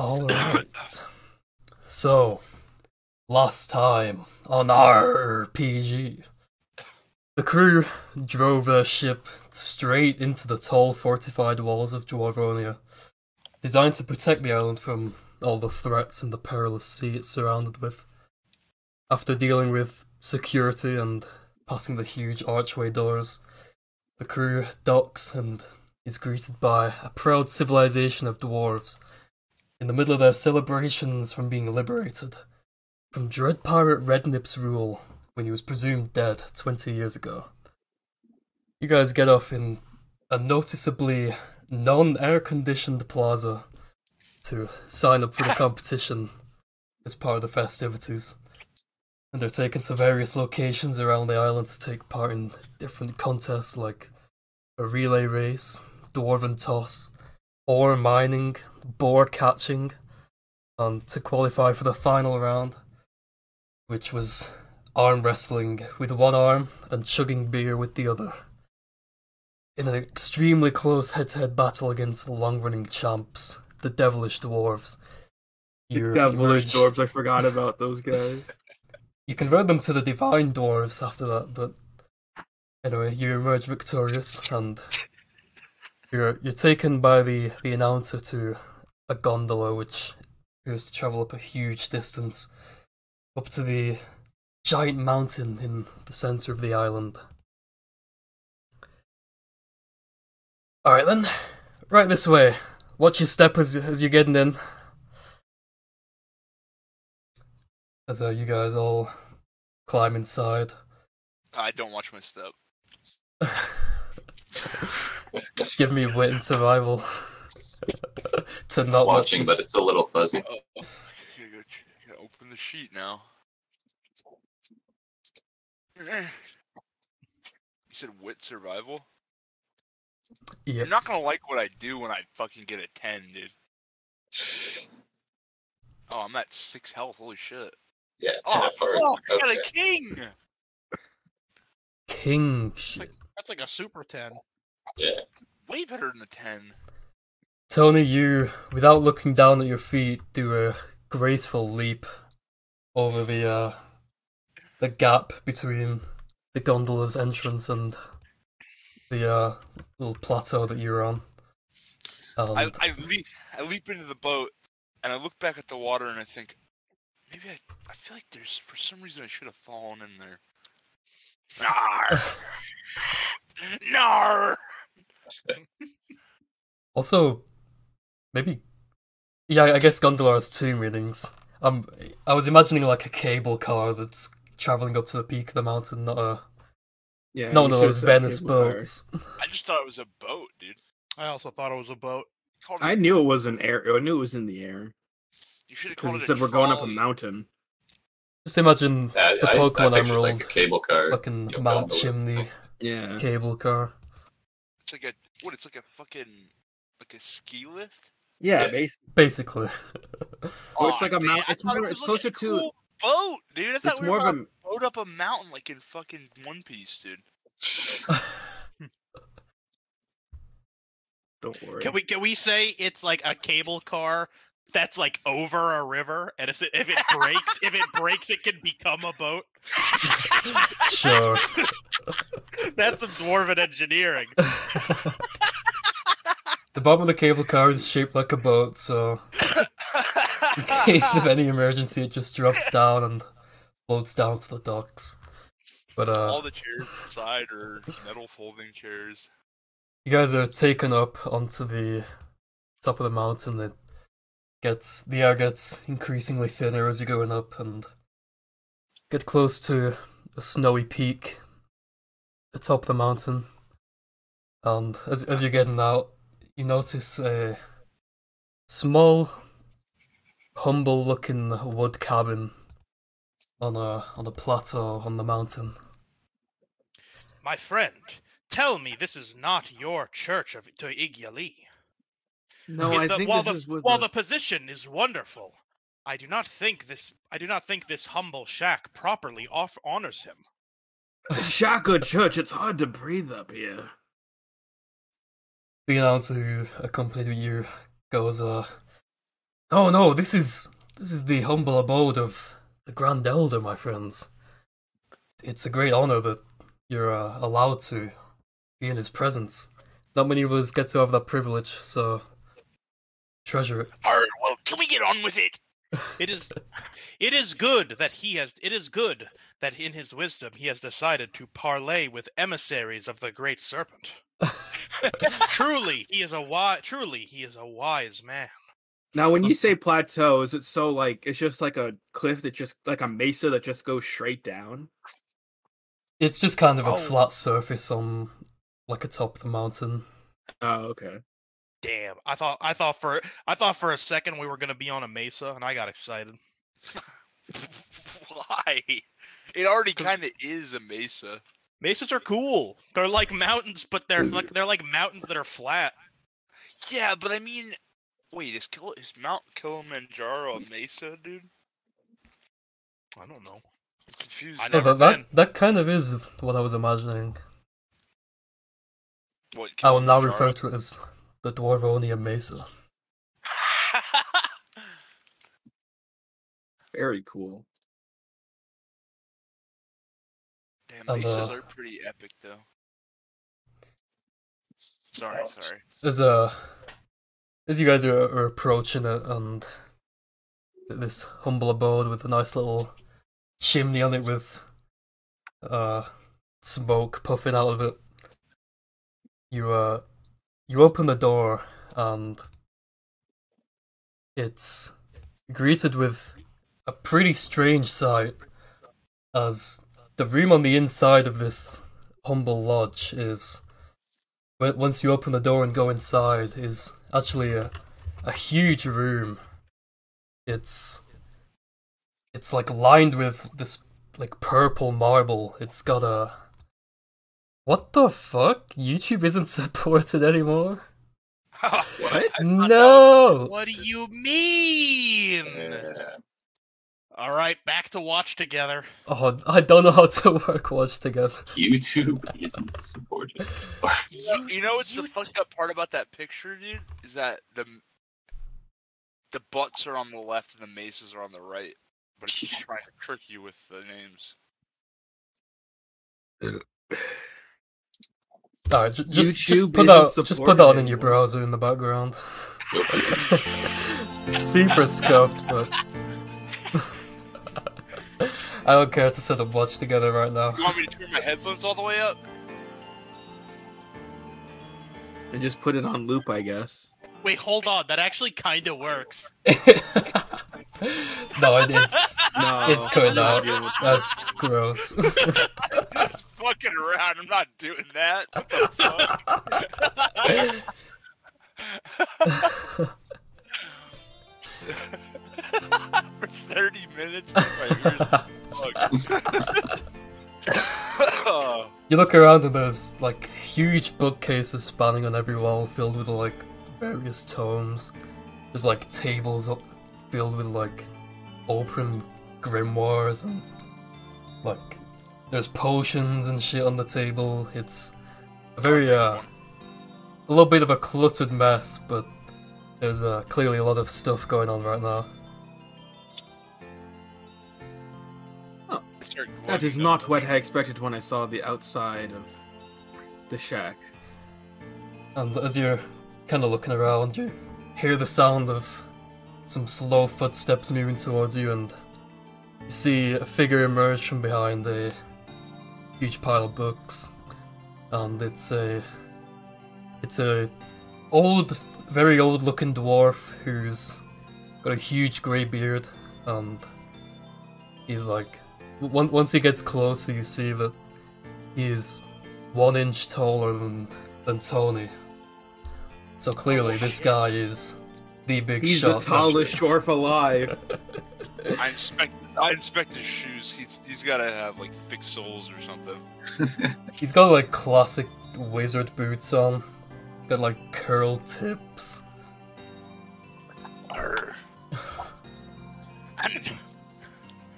Alright. So, last time on ArrrrghPG, the crew drove their ship straight into the tall fortified walls of Dwarvonia, designed to protect the island from all the threats and the perilous sea it's surrounded with. After dealing with security and passing the huge archway doors, the crew docks and is greeted by a proud civilization of dwarves in the middle of their celebrations from being liberated from dread pirate Rednip's rule when he was presumed dead 20 years ago. You guys get off in a noticeably non-air-conditioned plaza to sign up for the competition as part of the festivities. And they're taken to various locations around the island to take part in different contests like a relay race, dwarven toss, ore mining, boar catching, and to qualify for the final round, which was arm wrestling with one arm and chugging beer with the other. In an extremely close head-to-head battle against the long-running champs, the Devilish Dwarves. Devilish Dwarves, I forgot about those guys. You convert them to the Divine Dwarves after that, but anyway, you emerge victorious, and you're taken by the announcer to a gondola which appears to travel up a huge distance, up to the giant mountain in the centre of the island. Alright then, right this way. Watch your step as you're getting in. As you guys all climb inside. I don't watch my step. Give me wit and survival. To not watching, but it's a little fuzzy. Oh, gotta open the sheet now. You said wit survival? Yep. You're not gonna like what I do when I fucking get a 10, dude. Oh, I'm at 6 health, holy shit. Yeah, 10 apart. Oh, I got Okay. a king! King shit. That's like a super 10. Yeah. Way better than a 10. Tony, you, without looking down at your feet, do a graceful leap over the gap between the gondola's entrance and the little plateau that you're on. And I leap into the boat, and I look back at the water, and I think, maybe I feel like there's, for some reason, I should have fallen in there. Nar! Nar! also, maybe, yeah, I guess gondola has two meanings. I was imagining like a cable car that's traveling up to the peak of the mountain, not one of those Venice boats. I just thought it was a boat, dude. I also thought it was a boat. I knew it was an air. I knew it was in the air. You should have Because called it it said a we're going up a trolley. mountain. Just imagine the Pokemon I pictured Emerald like a cable car. fucking you know, Mount gondola Chimney thing. Yeah. cable car. It's like it's like a fucking, like a ski lift? Yeah, Yeah. Basically. Well, it's like a dude, mount. I It's thought it more. was It's like closer a to. cool boat, dude. I thought It's we more were of about a. to boat up a mountain like in fucking One Piece, dude. Don't worry. Can we say it's like a cable car that's like over a river, and if it breaks, it can become a boat? Sure. That's some dwarven engineering. The bottom of the cable car is shaped like a boat, so in case of any emergency, it just drops down and floats down to the docks. But All the chairs inside are metal folding chairs. you guys are taken up onto the top of the mountain. The air gets increasingly thinner as you're going up, and get close to a snowy peak at the top of the mountain. And as you're getting out, you notice a small, humble-looking wood cabin on a plateau on the mountain. My friend, tell me this is not your church of to Igyali. No, I think while this is with while the position is wonderful, I do not think this humble shack properly honors him. Shaka Church. It's hard to breathe up here. The announcer who accompanied you goes, Oh no, this is the humble abode of the Grand Elder, my friends. It's a great honor that you're allowed to be in his presence. Not many of us get to have that privilege, so treasure it. Alright, well, can we get on with it? It is good that in his wisdom he has decided to parley with emissaries of the Great Serpent. Truly, he is a wise man. Now, when you say plateau, is it so like it's just like a cliff that just like a mesa that just goes straight down? It's just kind of a flat surface on like atop the mountain. Oh, okay. Damn, I thought for a second we were gonna be on a mesa, and I got excited. Why? It already kind of is a mesa. Mesas are cool. They're like mountains, but they're like mountains that are flat. Yeah, but I mean, wait, is Mount Kilimanjaro a mesa, dude? I don't know. I'm confused. That kind of is what I was imagining. What, I will now refer to it as the Dwarvonia Mesa. Very cool. Damn, And, mesas are pretty epic, though. Sorry. As you guys are approaching it, and this humble abode with a nice little chimney on it with smoke puffing out of it, you open the door and it's greeted with a pretty strange sight, as the room on the inside of this humble lodge is, once you open the door and go inside, is actually a huge room. It's like lined with this like purple marble. It's got a... What the fuck? YouTube isn't supported anymore? What? No! What do you mean? All right, back to watch together. Oh, I don't know how to work watch together. YouTube isn't supported. You know what's the fucked up part about that picture, dude? Is that the butts are on the left and the mesas are on the right, but it's trying to trick you with the names. Alright, just put that in your browser in the background. Super scuffed, but I don't care to set up watch together right now. You want me to turn my headphones all the way up? And just put it on loop, I guess. Wait, hold on. That actually kind of works. No, it's going out. That's gross. Just fucking around. I'm not doing that. What the fuck? For 30 minutes, my ears fucked. You look around and there's like huge bookcases spanning on every wall, filled with like various tomes. There's like tables up filled with like open grimoires, and like there's potions and shit on the table. It's a very a little bit of a cluttered mess, but there's clearly a lot of stuff going on right now. That is not what I expected when I saw the outside of the shack. And as you're kind of looking around, you hear the sound of some slow footsteps moving towards you, and you see a figure emerge from behind a huge pile of books. And it's a very old looking dwarf who's got a huge grey beard, and he's like, once he gets closer, you see that he is 1 inch taller than Tony. So clearly, this guy is the big He's shot. the tallest dwarf alive. I inspect his shoes. He's gotta have like thick soles or something. He's got like classic wizard boots on. Got like curl tips. Arr.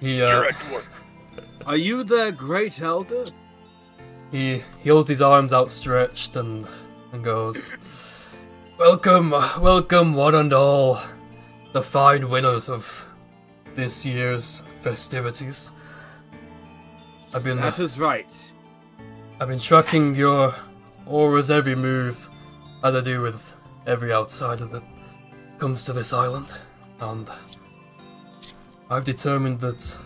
You're a dwarf. Are you the Great Elder? He holds his arms outstretched and goes, welcome one and all. the fine winners of this year's festivities. That is right. I've been tracking your aura's every move, as I do with every outsider that comes to this island, and I've determined that...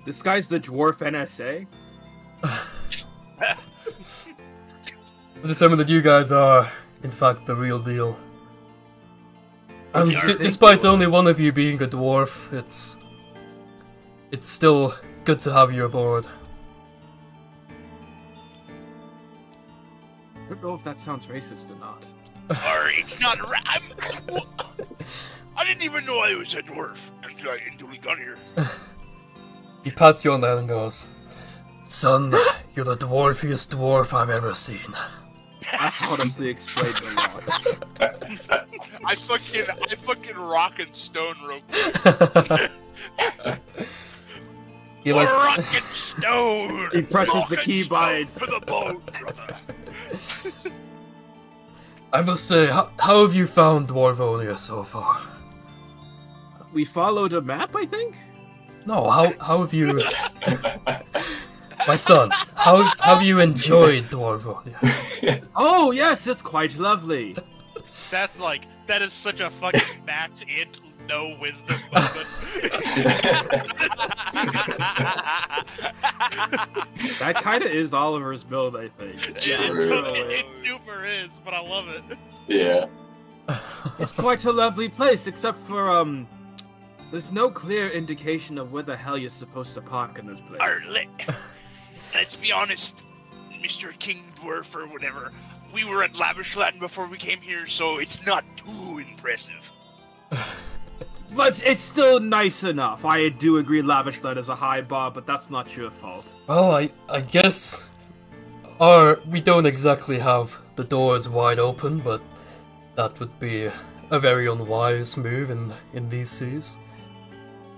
This guy's the dwarf NSA? I've determined that you guys are, in fact, the real deal. And despite only one of you being a dwarf, it's still good to have you aboard. I don't know if that sounds racist or not. Sorry, it's not I didn't even know I was a dwarf until we got here. He pats you on the head and goes, "Son, you're the dwarfiest dwarf I've ever seen." That honestly explains a lot. I fucking rock and stone real quick. He likes... Rock and stone! He presses Rock the and key stone bind. for the boat, brother. I must say, how have you found Dwarvonia so far? We followed a map, I think? No, how have you... My son, how have you enjoyed Dwarvonia? Oh, yes, it's quite lovely. That is such a fucking max int, no wisdom moment. That kind of is Oliver's build, I think. It True. super is, but I love it. Yeah. It's quite a lovely place, except for, there's no clear indication of where the hell you're supposed to park in this place. Let's be honest, Mr. King Dwarf or whatever. We were at Lavishland before we came here, so it's not too impressive. But it's still nice enough. I do agree Lavishland is a high bar, but that's not your fault. Well, I guess we don't exactly have the doors wide open, but that would be a very unwise move in these seas.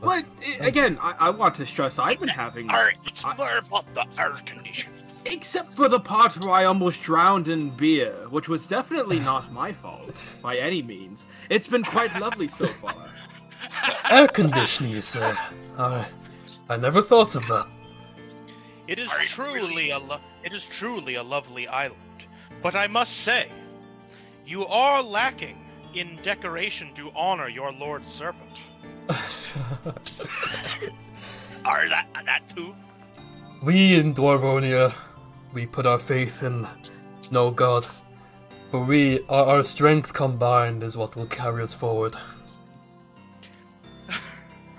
But, again, I want to stress I've been having... It's more about the air conditions. Except for the part where I almost drowned in beer, which was definitely not my fault, by any means. It's been quite lovely so far. Air conditioning, you say? I never thought of that. It is truly a lovely island, but I must say, you are lacking in decoration to honor your Lord Serpent. Are that too? We in Dwarvonia, we put our faith in no god, but our strength combined is what will carry us forward.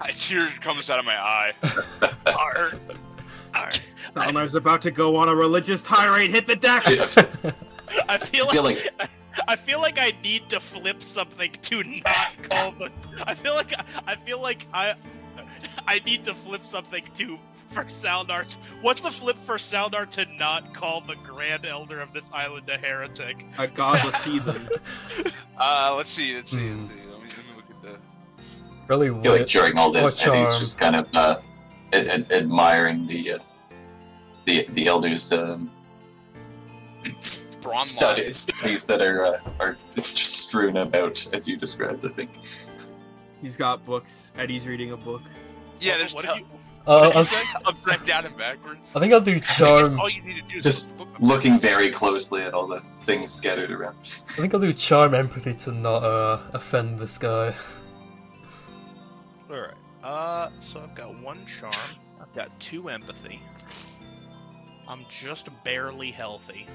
A tear comes out of my eye. Balnar's about to go on a religious tirade. Hit the deck! I feel like I need to flip something to not call the. I feel like I need to flip something for Saldar. What's the flip for Saldar to not call the Grand Elder of this island a heretic? A godless heathen. Let's see. Let me look at the. Really, I feel like during all this, what Eddie's charm? just kind of admiring the elders' Bronze studies that are strewn about, as you described. I think. He's got books. Eddie's reading a book. Yeah, there's What did you? upside down and backwards. I think I'll do I guess charm. all you need to do is Just look looking very closely at all the things scattered around. I think I'll do charm empathy to not offend this guy. All right. So I've got 1 charm. I've got 2 empathy. I'm just barely healthy.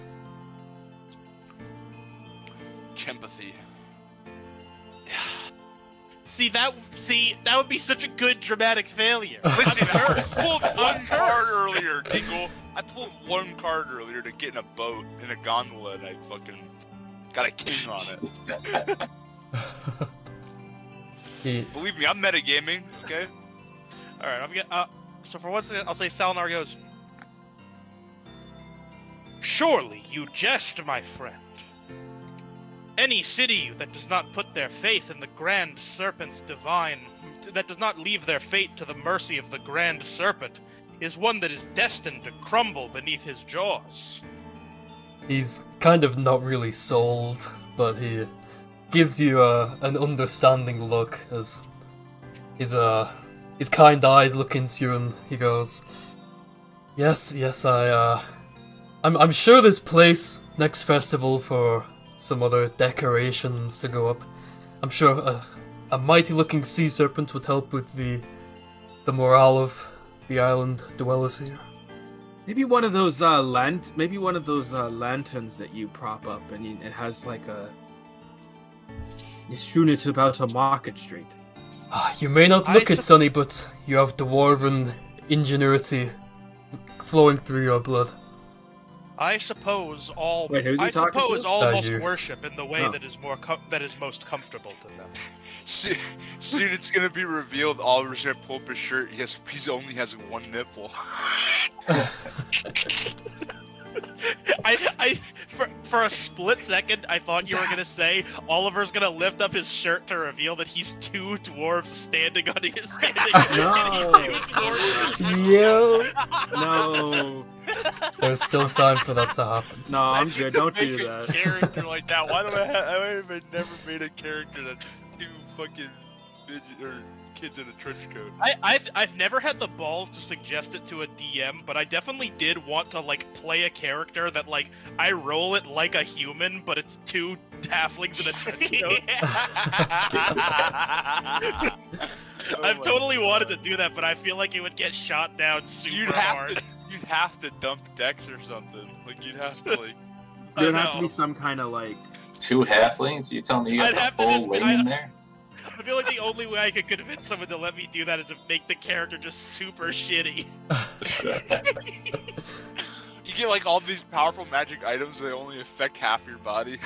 Empathy. See that would be such a good dramatic failure. Listen, I'm I cursed. pulled I'm one card cursed. earlier, Dingle. I pulled 1 card earlier to get in a boat, in a gondola, and I fucking got a king on it. Believe me, I'm metagaming, okay? Alright, I'm gonna so for once I'll say Salnar goes. Surely you jest, my friend. Any city that does not put their faith in the Grand Serpent's divine, that does not leave their fate to the mercy of the Grand Serpent, is one that is destined to crumble beneath his jaws. He's kind of not really sold, but he gives you an understanding look as his kind eyes look into you, and he goes, "Yes, I'm sure there's place next festival for some other decorations to go up. I'm sure a mighty-looking sea serpent would help with the morale of the island dwellers here." Maybe one of those lanterns that you prop up, and it has like you strewn it about a market street. You may not look it, Sonny, but you have dwarven ingenuity flowing through your blood. I suppose all Wait, who's he I talking suppose to? all must you. worship in the way Oh. that is most comfortable to them. Soon it's gonna be revealed. Oliver's gonna pull up his shirt. He only has one nipple. For a split second, I thought you were gonna say Oliver's gonna lift up his shirt to reveal that he's two dwarves standing on his No. Yo, No, there's still time for that to happen. no, I'm I should good. Don't make do a that. character like that. Why do I have never made a character that's two fucking kids in a trench coat? I've never had the balls to suggest it to a DM, but I definitely did want to like play a character that like I roll it like a human, but it's two halflings in a trench coat. I've totally wanted to do that, but I feel like it would get shot down super hard. You'd have to dump Dex or something. Like you'd have to like. There'd I have to know. be some kind of like. 2 halflings? You tell me you I'd got have the to full just- wing I- in there? I feel like the only way I could convince someone to let me do that is to make the character just super shitty. You get like all these powerful magic items, they only affect half your body.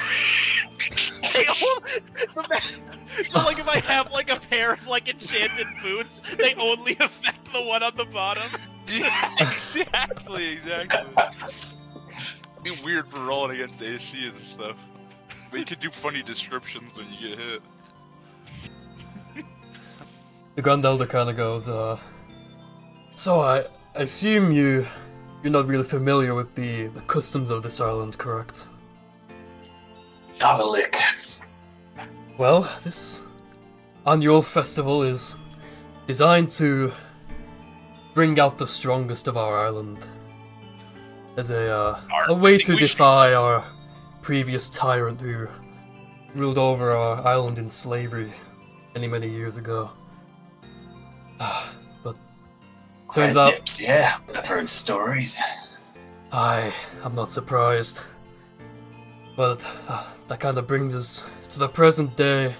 So like if I have like a pair of like enchanted boots, they only affect the one on the bottom. Yeah, exactly. Be weird for rolling against AC and stuff. But you could do funny descriptions when you get hit. The Grand Elder kind of goes, "So I assume you're not really familiar with the customs of this island, correct?" Not a lick. Well, this annual festival is designed to bring out the strongest of our island as a way to defy our previous tyrant who ruled over our island in slavery many years ago. But turns out Nips, yeah, I've heard stories. I am not surprised. But that kind of brings us to the present day,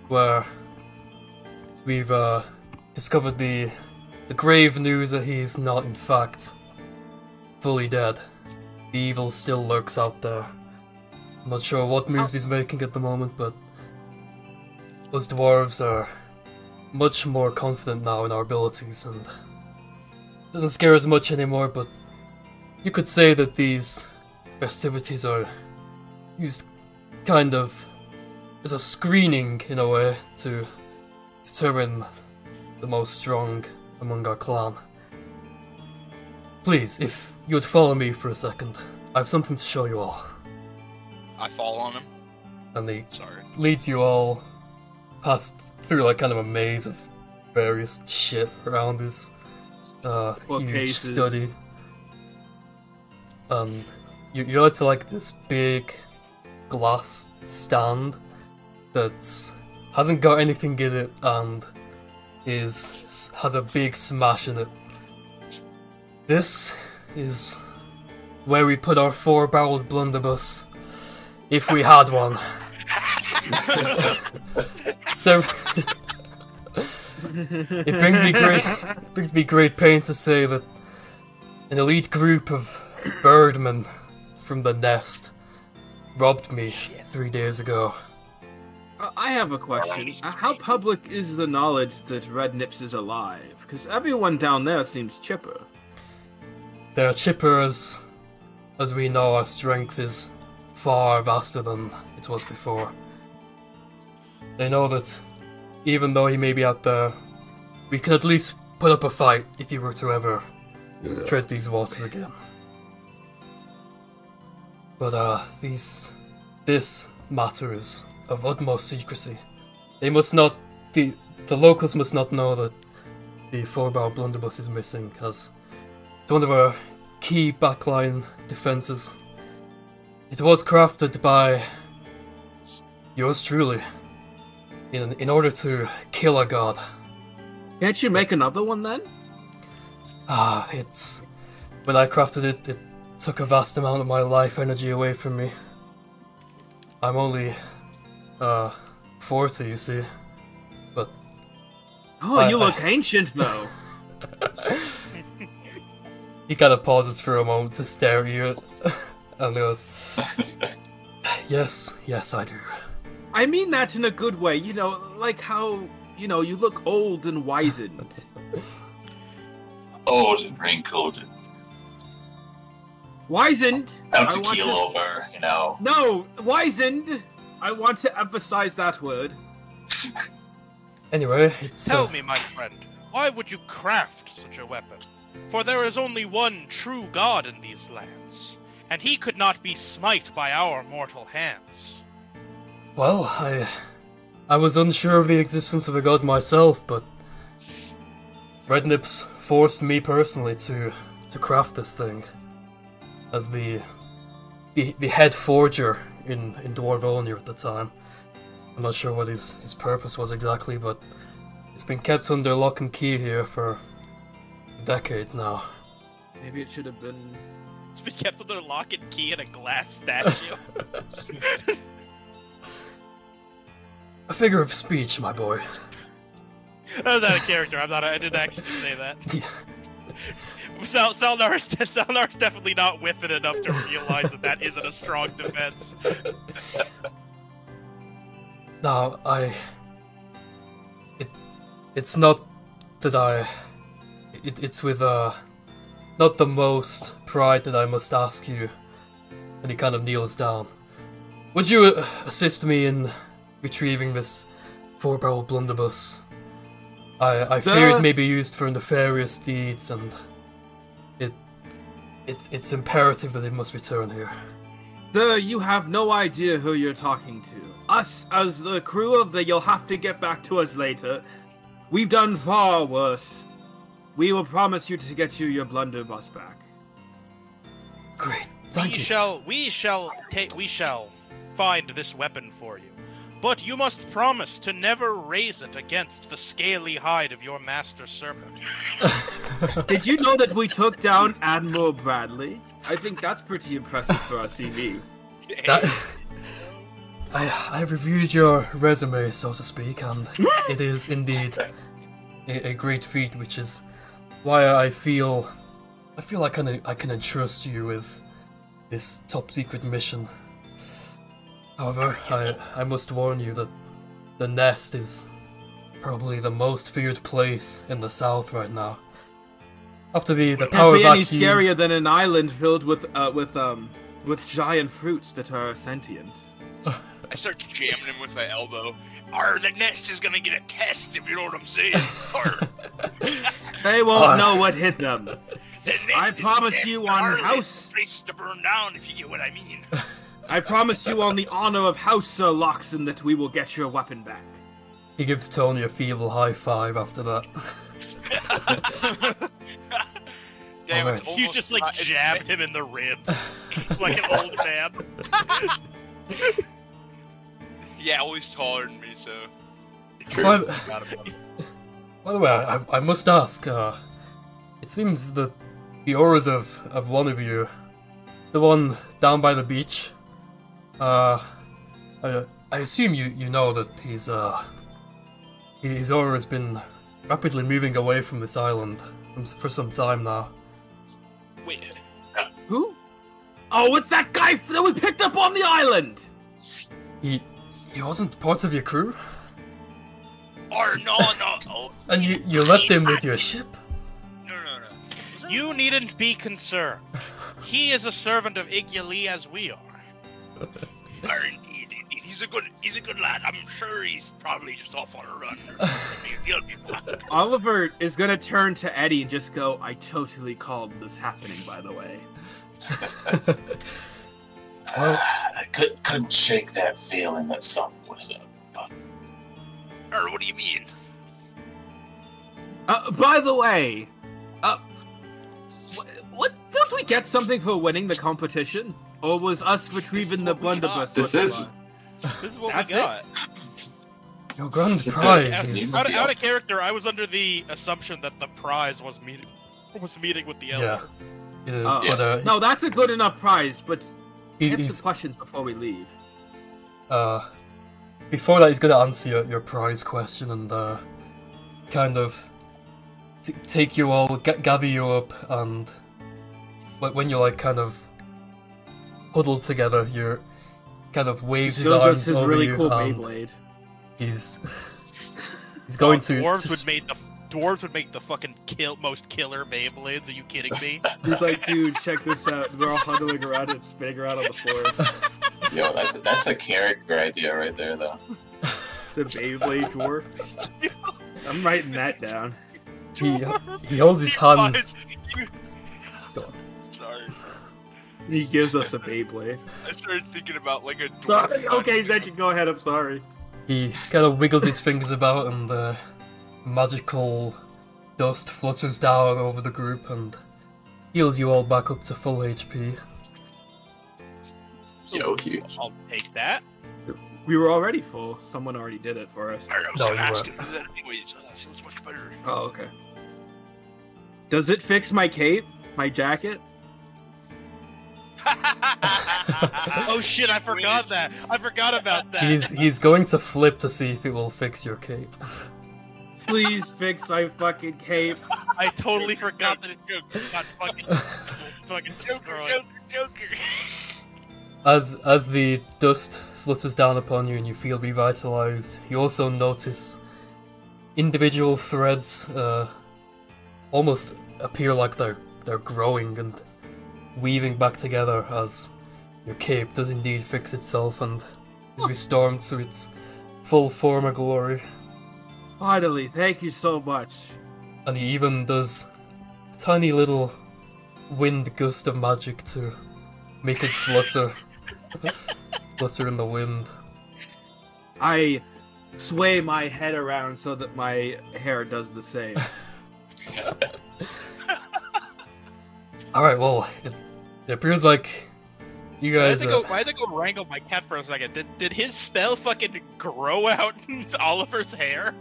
where we've discovered the grave news that he's not, in fact, fully dead. The evil still lurks out there. I'm not sure what moves he's making at the moment, but us dwarves are much more confident now in our abilities, and it doesn't scare us much anymore, but you could say that these festivities are used kind of as a screening, in a way, to determine the most strong among our clan. Please, if you would follow me for a second, I have something to show you all. I fall on him. And he Sorry. leads you all past through like kind of a maze of various shit around his huge Bookcases. study. And you're led to like this big glass stand that hasn't got anything in it and has a big smash in it. This is where we put our 4-barreled blunderbuss, if we had one. So it brings me great pain to say that an elite group of birdmen from the nest robbed me 3 days ago. I have a question. How public is the knowledge that Red Nips is alive? Because everyone down there seems chipper. They're chipper as we know our strength is far vaster than it was before. They know that even though he may be out there, we can at least put up a fight if he were to ever tread these waters again. But this matter is of utmost secrecy. They must not, the locals must not know that the 4-barrel blunderbuss is missing, as it's one of our key backline defenses. It was crafted by yours truly, in order to kill a god. Can't you make another one then? It's... When I crafted it, it took a vast amount of my life energy away from me. I'm only, 40, you see. But... Oh, you look ancient, though. He kind of pauses for a moment to stare at you, and goes, Yes, I do. I mean that in a good way, you know, like how, you know, you look old and wizened. Old and wrinkled and Wizened! about to keel over, you know. No! Wizened! I want to emphasize that word. Anyway, it's... Tell me, my friend, why would you craft such a weapon? For there is only one true god in these lands, and he could not be smite by our mortal hands. Well, I was unsure of the existence of a god myself, but Red Nips forced me personally to craft this thing. As the head forger in Dwarvonia at the time. I'm not sure what his purpose was exactly, but it's been kept under lock and key here for decades now. Maybe it should have been... It's been kept under lock and key in a glass statue. A figure of speech, my boy. That was out of character. I didn't actually say that. Salnar's definitely not with it enough to realize that isn't a strong defense. No, it's not that it's with, not the most pride that I must ask you. And he kind of kneels down. Would you assist me in retrieving this 4-barrel blunderbuss? I fear it may be used for nefarious deeds, and it's imperative that it must return here. Sir, you have no idea who you're talking to. Us, as the crew of the You'll Have to Get Back to Us Later, we've done far worse. We will promise you to get you your blunderbuss back. Great, thank you. We shall find this weapon for you. But you must promise to never raise it against the scaly hide of your master serpent. Did you know that we took down Admiral Bradley? I think that's pretty impressive for our CV. I've reviewed your resume, so to speak, and it is indeed a great feat, which is why I feel like I can entrust you with this top secret mission. However, I must warn you that the nest is probably the most feared place in the south right now. After the power vacuum... Can't be any scarier than an island filled with giant fruits that are sentient. I start jamming him with my elbow. The nest is gonna get a test, if you know what I'm saying. They won't know what hit them. I promise you on house... place to burn down, if you get what I mean. I promise you on the honor of House Sir Loxon that we will get your weapon back. He gives Tony a feeble high five after that. Damn, right. You just like jabbed him in the ribs. He's like an old man. Yeah, well, he's taller than me, so... True. By the way, I must ask, it seems that the auras of one of you, the one down by the beach, I assume you know that his aura has been rapidly moving away from this island for some time now. Wait, Who? Oh, it's that guy that we picked up on the island! He wasn't part of your crew? no. And you left him with your ship? No. You needn't be concerned. He is a servant of Igyali as we are. Indeed. He's a good lad. I'm sure he's probably just off on a run. He'll be back. Oliver is gonna turn to Eddie and just go, I totally called this happening, by the way. I couldn't shake that feeling that something what's up? Or what do you mean? By the way, what don't we get something for winning the competition? Or was us retrieving the blunderbuss? This is what That's we got. Your grand It's a- prize it's is... a- Out of character, I was under the assumption that the prize was meeting with the elder. Yeah, it is, Oh. but No, that's a good enough prize, but answer he's, some questions before we leave. before that he's gonna answer your prize question and kind of take you all, gather you up, and when you're like kind of huddled together, you're kind of waves his Shows arms us his over really you, cool and Beyblade. he's going to Dwarves just- would make the fucking most killer Beyblades. Are you kidding me? He's like, dude, check this out. We're all huddling around it, spinning around on the floor. Yo, that's a character idea right there, though. The Beyblade dwarf. I'm writing that down. he holds his hands. Sorry. He gives us a Beyblade. I started thinking about like a dwarf. Sorry. Okay, Zetchin, go ahead. I'm sorry. He kind of wiggles his fingers about, and magical dust flutters down over the group and heals you all back up to full HP. Yo, huge. I'll take that. We were already full. Someone already did it for us. I was No, gonna you ask weren't. him to do that anyways. Oh, that feels much better. Oh, okay. Does it fix my cape? My jacket? Oh shit! I forgot that. I forgot about that. He's going to flip to see if it will fix your cape. Please fix my fucking cape. I totally forgot that it got fucking destroyed. Joker. As the dust flutters down upon you and you feel revitalized, you also notice individual threads almost appear like they're growing and weaving back together as your cape does indeed fix itself and is restored to its full form of glory. Finally, thank you so much. And he even does a tiny little wind gust of magic to make it flutter. Flutter in the wind. I sway my head around so that my hair does the same. Alright, well, it appears like you guys... I had to go wrangle my cat for a second. Did his spell fucking grow out Oliver's hair?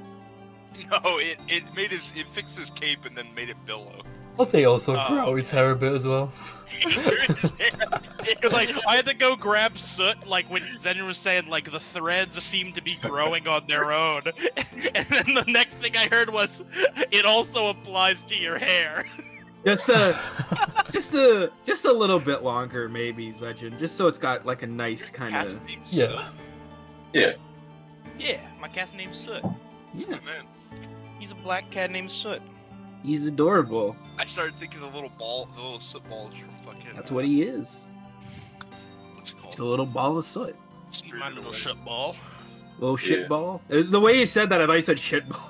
No, it fixed his cape and then made it billow. I'll say also Oh. grow his hair a bit as well. Because like I had to go grab soot, like when Zen was saying like the threads seem to be growing on their own, and then the next thing I heard was it also applies to your hair. Just a little bit longer, maybe, Zetchin. Just so it's got like a nice kind Cat's of. name's Yeah. Soot. Yeah. Yeah, my cat's name's Soot. Yeah, Man, He's a black cat named Soot. he's adorable. I started thinking of the little soot balls from fucking. That's what he is. What's it He's called? a little ball of soot. He's my little shit ball. Little shit Yeah. ball. The way you said that, I thought you said shit ball.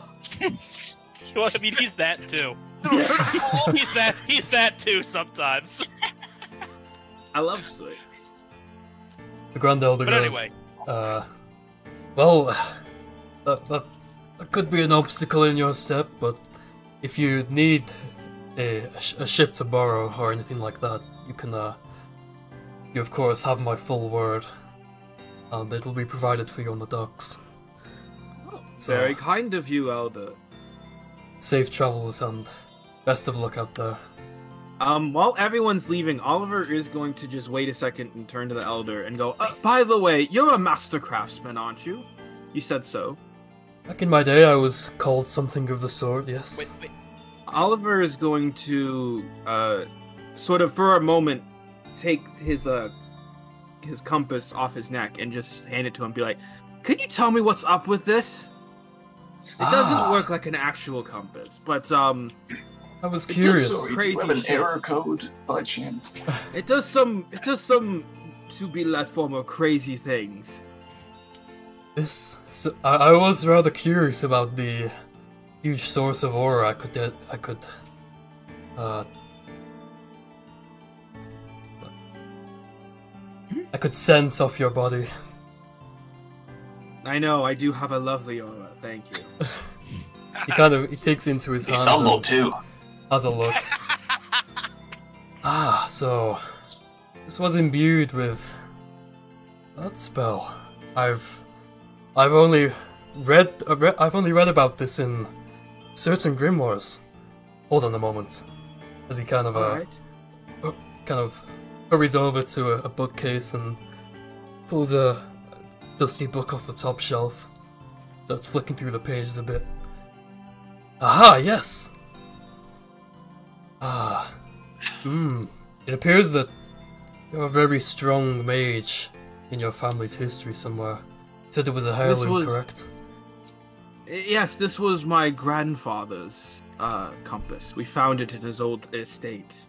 Well, I mean, he's that too. Yeah. He's that too sometimes. I love soot. The Grand Elder But goes, anyway, well, that could be an obstacle in your step, but if you need a ship to borrow or anything like that, you can, you of course have my full word, and it will be provided for you on the docks. So, Very kind of you, Elder. safe travels and best of luck out there. While everyone's leaving, Oliver is going to just wait a second and turn to the Elder and go, by the way, you're a master craftsman, aren't you? You said so. Back in my day, I was called something of the sort, yes. wait. Oliver is going to, sort of for a moment, take his compass off his neck and just hand it to him and be like, could you tell me what's up with this? It doesn't work like an actual compass, but, I was It does curious. so- Sorry, do you have an Crazy error code by chance? it does some, to be less formal, crazy things. I was rather curious about the huge source of aura I could sense off your body. I know, I do have a lovely aura, thank you. He takes it into his hands. He's humble too. Has a look. So this was imbued with that spell. I've only read about this in certain grimoires. Hold on a moment, as he kind of hurries over to a bookcase and pulls a dusty book off the top shelf. Starts flicking through the pages a bit. Aha, yes. It appears that you're a very strong mage in your family's history somewhere. You said it was a heirloom, correct? Yes, this was my grandfather's compass. We found it in his old estate.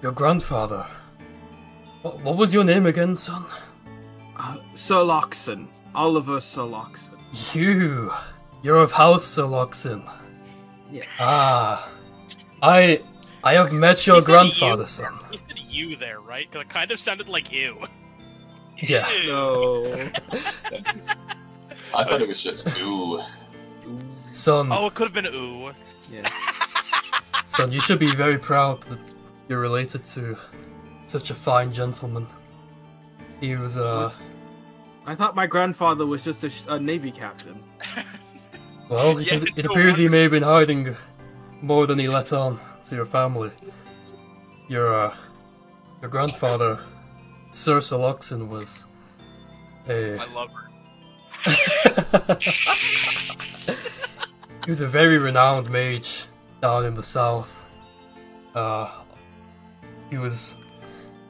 Your grandfather? What was your name again, son? Sir Loxon. Oliver Sir Loxon. You're of House Sir Loxon. Yeah. I have met your grandfather, son. He said you there, right? Because it kind of sounded like ew. Yeah. No. I thought it was just ooh. Son. Oh, it could have been ooh. Yeah. Son, you should be very proud that you're related to such a fine gentleman. He was, I thought my grandfather was just a Navy captain. Well, it appears he may have been hiding more than he let on to your family. Your grandfather, Sir Saloxon, was a... My lover. He was a very renowned mage down in the south. He was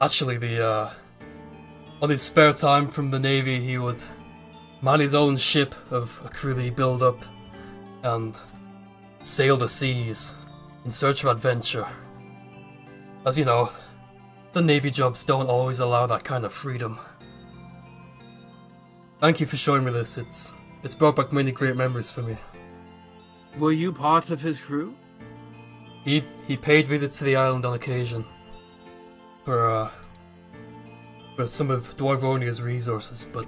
actually on his spare time from the Navy, he would man his own ship of a crew that he build up and sail the seas in search of adventure. As you know, the Navy jobs don't always allow that kind of freedom. Thank you for showing me this. It's brought back many great memories for me. Were you part of his crew? He paid visits to the island on occasion for some of Dwarvonia's resources, but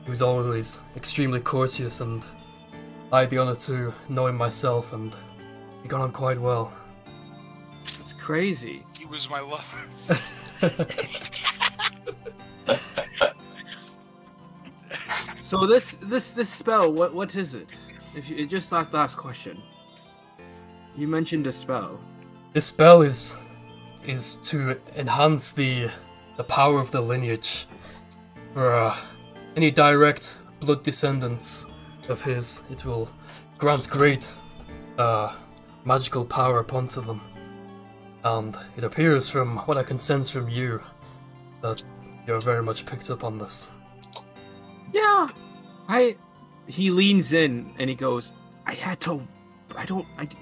he was always extremely courteous, and I had the honor to know him myself, and we got on quite well. That's crazy. He was my lover. So this spell, what is it? Just that last question. You mentioned a spell. This spell is to enhance the power of the lineage. For any direct blood descendants of his, it will grant great magical power upon them. And it appears, from what I can sense from you, that you're very much picked up on this. Yeah, he leans in and he goes, I didn't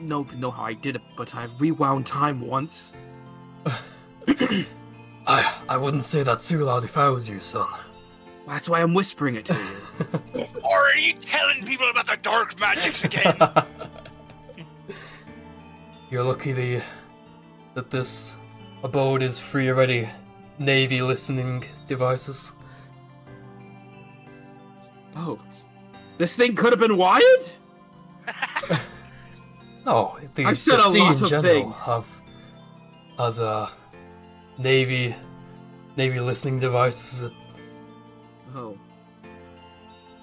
know how I did it, but I rewound time once. I wouldn't say that too loud if I was you, son. That's why I'm whispering it to you. Or are you telling people about the dark magics again? You're lucky that this abode is free of any Navy listening devices. Oh, this thing could have been wired? No, I've said the a sea lot in of general things. has a Navy listening devices. Oh.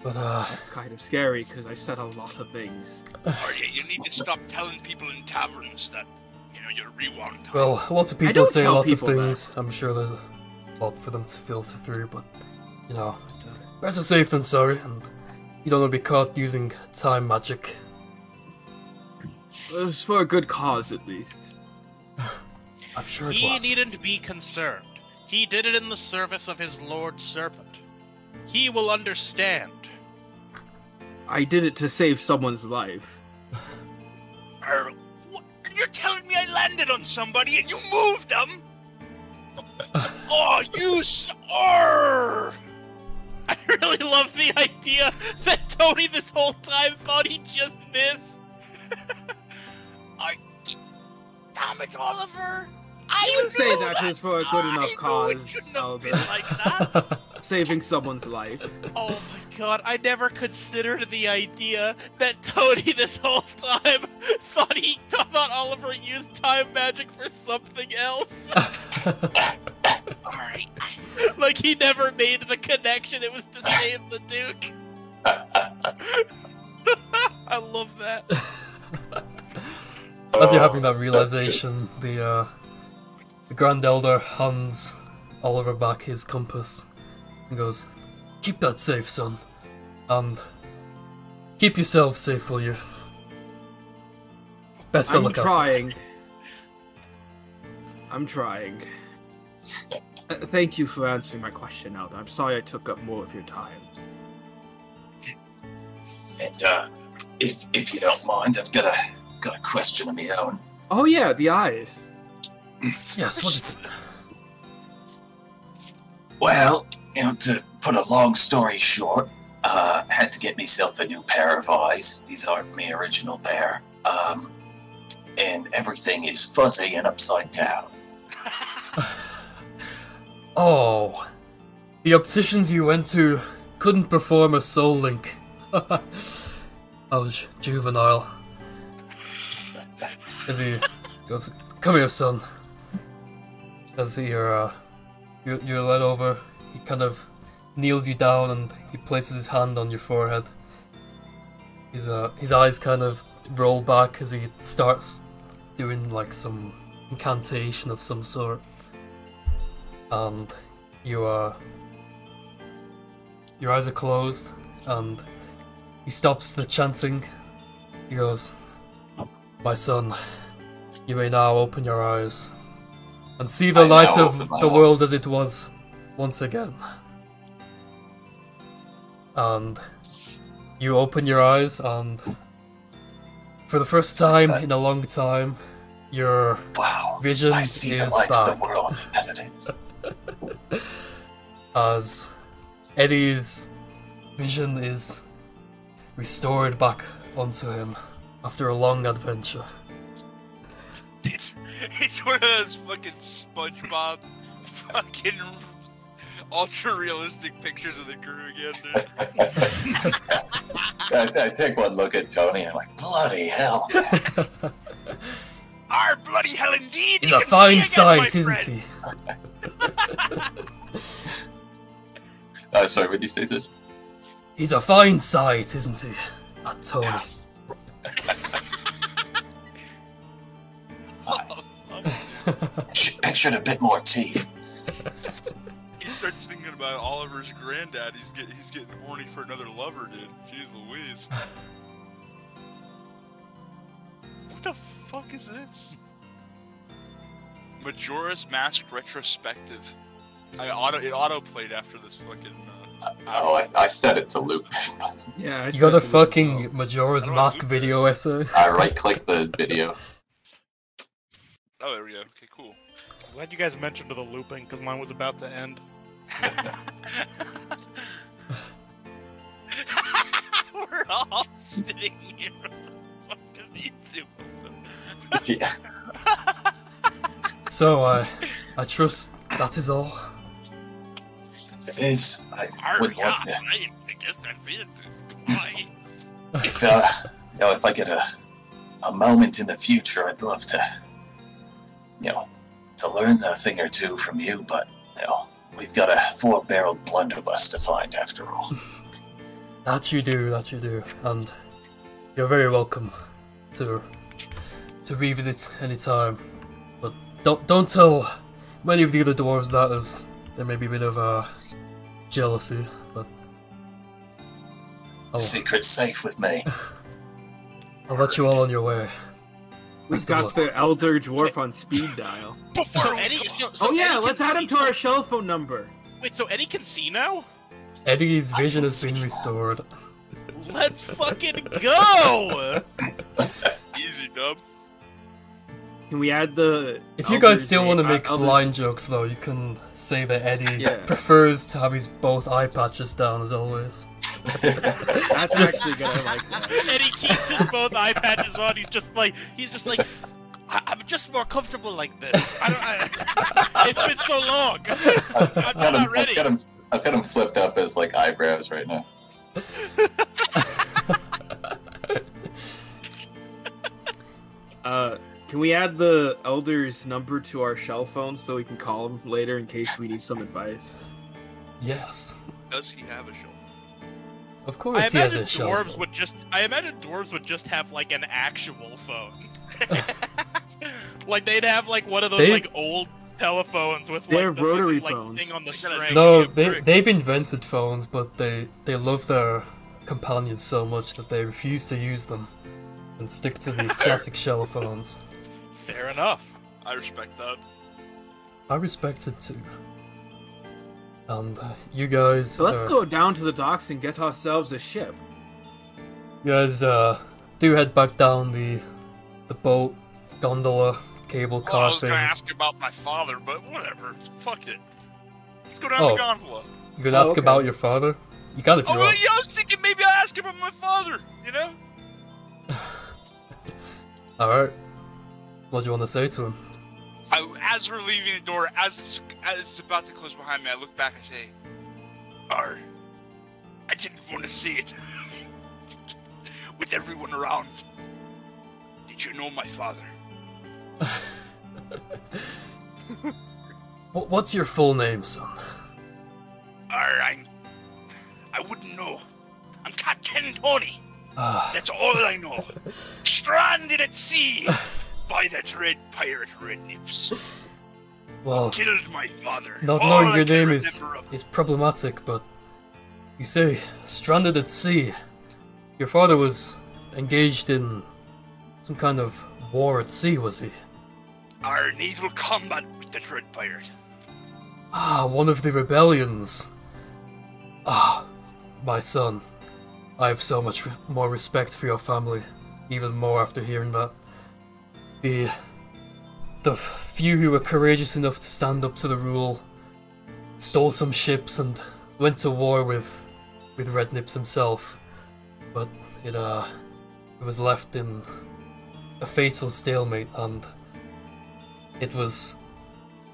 But That's kind of scary because I said a lot of things. Or you need to stop telling people in taverns that, you're rewound time. Well, lots of people don't say tell lots of people things. I'm sure there's a lot for them to filter through, but better safe than sorry, and you don't want to be caught using time magic. It was for a good cause, at least. I'm sure it He was. needn't be concerned. He did it in the service of his Lord Serpent. He will understand. I did it to save someone's life. What? You're telling me I landed on somebody and you moved them? Oh, you I really love the idea that Tony this whole time thought he just missed. Damn it, Oliver! You would say that is for a good enough cause, It shouldn't have Albert. been like that. saving someone's life. Oh my god, I never considered the idea that Tony this whole time thought Oliver used time magic for something else. Alright. Like he never made the connection, it was to save the Duke. I love that. As you're having that realization, the Grand Elder hands Oliver back his compass and goes, "Keep that safe, son. And keep yourself safe, will you? Best of I'm luck out." trying. I'm trying. Thank you for answering my question, Elder. I'm sorry I took up more of your time. And if you don't mind, I've got a question of my own. Oh yeah, the eyes. Yes, what is it? Well, to put a long story short, had to get myself a new pair of eyes. These aren't my original pair. And everything is fuzzy and upside down. Oh, the opticians you went to couldn't perform a soul link. I was juvenile. As he goes, "Come here, son." As you're led over, he kind of kneels you down and he places his hand on your forehead. His eyes kind of roll back as he starts doing like some incantation of some sort. And your eyes are closed, and he stops the chanting. He goes, "My son, you may now open your eyes and see the light of the world as it was once again." And you open your eyes, and for the first time in a long time, your vision I see the is light back. of the world as it is. As Eddie's vision is restored back onto him after a long adventure. It's one of those fucking SpongeBob fucking ultra realistic pictures of the crew again, dude. I take one look at Tony and I'm like, bloody hell. Our bloody hell indeed! He's you a can fine see again, sight, my isn't friend. he? Sorry, what did you say, Sid? He's a fine sight, isn't he? That Tony. Pictured a bit more teeth. He starts thinking about Oliver's granddad. He's getting horny for another lover, dude. Jeez Louise. What the fuck is this? Majora's Mask retrospective. It auto-played after this fucking. I set it to loop. Yeah, You got a fucking Majora's Mask video essay? I right-click the video. Oh, there we go. Okay, cool. Glad you guys mentioned the looping, because mine was about to end. We're all sitting here on fucking YouTube. Yeah. So, I trust that is all. It is. I would want to. I guess that's it. Goodbye. If I get a moment in the future, I'd love to, to learn a thing or two from you, but, we've got a 4-barreled blunderbuss to find after all. That you do, and you're very welcome to revisit anytime. But don't tell many of the other dwarves that, as there may be a bit of jealousy, but Secret's safe with me. I'll let you all on your way. We've got the Elder Dwarf on speed dial. So Eddie, so Oh yeah, Eddie let's can add him see- to our cell phone number. Wait, so Eddie can see now? Eddie's vision can has been see restored. Let's fucking go! Easy, dub. Can we add the... If you guys still want to Elder's- make blind jokes, though, you can say that Eddie Yeah. prefers to have his both eye patches down as always. That's Just- actually good, I like that. Eddie keeps his both eye patches on. He's just like, I'm just more comfortable like this. It's been so long. I'm not ready. I've got them flipped up as like eyebrows right now. Can we add the elder's number to our shell phone so we can call him later in case we need some advice? Yes. Does he have a shelf? Of course he has a shell dwarves phone. would just. I imagine dwarves would just have like an actual phone. Like they'd have like one of those like old telephones with They're like the rotary fucking, phones. thing on the They got a- string. No, they've invented phones, but they love their companions so much that they refuse to use them and stick to the classic shell phones. Fair enough. I respect that. I respect it too. And you guys, So let's go down to the docks and get ourselves a ship. You guys do head back down the boat, gondola, cable Oh, I car was thing. gonna ask about my father, but whatever. Fuck it. Let's go down Oh. the gondola. You gonna ask okay. about your father? You can if you Oh, want. yeah, I was thinking maybe I ask about my father. You know? All right. What do you want to say to him? As we're leaving the door, as it's about to close behind me, I look back and say, I didn't want to say it. With everyone around. Did you know my father? What's your full name, son? I wouldn't know. I'm Captain Tony. Ah, That's all I know. Stranded at sea by that red pirate Red Nips. well, Killed my father. not All knowing I your can name remember of- is problematic, but you say stranded at sea. Your father was engaged in some kind of war at sea, was he? our naval combat with that red pirate. Ah, one of the rebellions. Ah, my son. I have so much more respect for your family, even more after hearing that. The few who were courageous enough to stand up to the rule stole some ships and went to war with Red Nips himself, but it was left in a fatal stalemate, and it was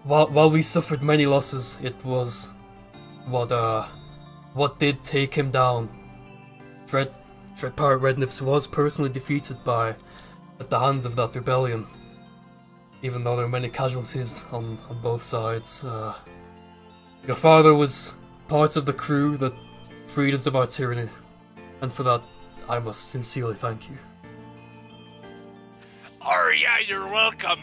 while we suffered many losses, it was what did take him down. Dread Pirate Red Nips was personally defeated at the hands of that rebellion, even though there were many casualties on both sides. Your father was part of the crew that freed us of our tyranny, and for that I must sincerely thank you. Yeah, you're welcome.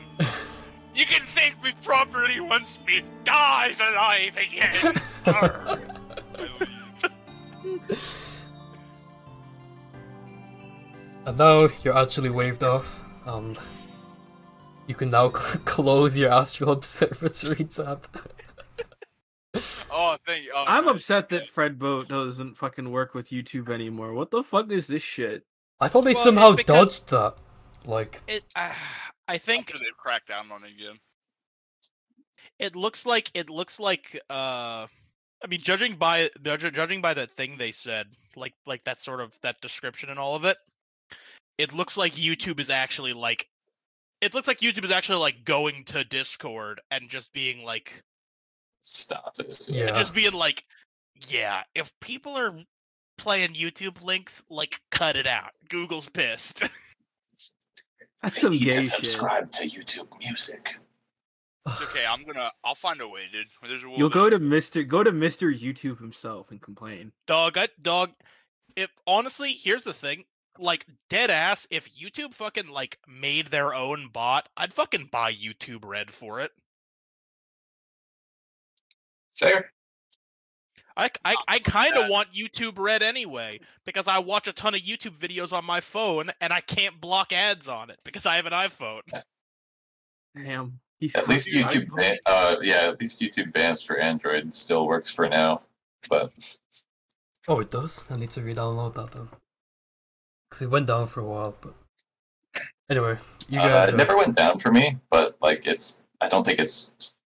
You can thank me properly once me dies alive again. Arr. I leave. And now you're actually waved off, and you can now close your Astral Observatory tab. Oh, thank you. Oh, I'm nice. upset that Fredboat doesn't fucking work with YouTube anymore. What the fuck is this shit? I thought they Well, somehow it's because- dodged that. Like, I I'm think sure they've cracked down on it again. it looks like I mean judging by that thing they said, like that sort of that description and all of it, it looks like YouTube is actually like going to Discord and just being like Stop this. yeah. just being like, yeah, if people are playing YouTube links, like cut it out. Google's pissed. That's I some need gay to shit. subscribe to YouTube Music. It's okay. I'll find a way, dude. There's a You'll go to Mr. YouTube himself and complain. Dog, if honestly, here's the thing. Like, dead ass, if YouTube fucking, like, made their own bot, I'd fucking buy YouTube Red for it. Fair. I kind of want YouTube Red anyway, because I watch a ton of YouTube videos on my phone, and I can't block ads on it, because I have an iPhone. Damn. He's At least copyright. YouTube, at least YouTube Advanced for Android still works for now. But Oh, it does? I need to re-download that then. Because it went down for a while, but... Anyway, you guys... it never went down for me. But like, I don't think it's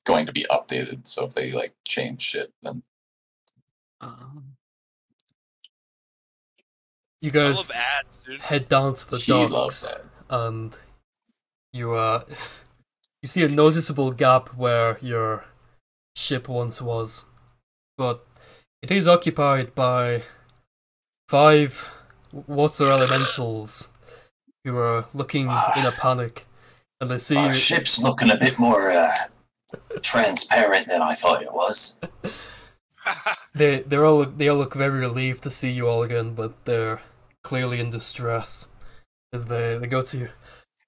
going to be updated. So if they like change shit, then You I guys love ads, dude. head down to the she docks, loves that. and you you see a noticeable gap where your ship once was. but it is occupied by 5 water elementals who are looking in a panic, and they see Our you. ship's looking a bit more transparent than I thought it was. They all look very relieved to see you all again, but they're clearly in distress as they go to you.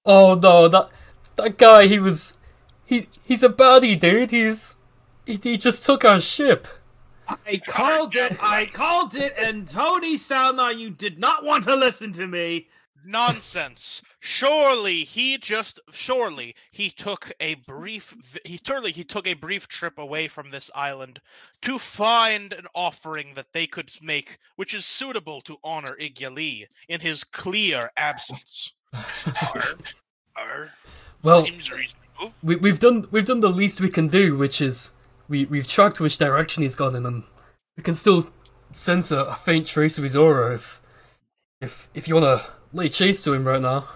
Oh no, that guy, he's a baddie, dude. He just took our ship. I called it, and Tony Salma, you did not want to listen to me. Nonsense. Surely he took a brief trip away from this island to find an offering that they could make which is suitable to honor Igyali in his clear absence. Well, Seems reasonable. we've done the least we can do, which is we've tracked which direction he's gone in, and we can still sense a faint trace of his aura if you want to lay chase to him right now.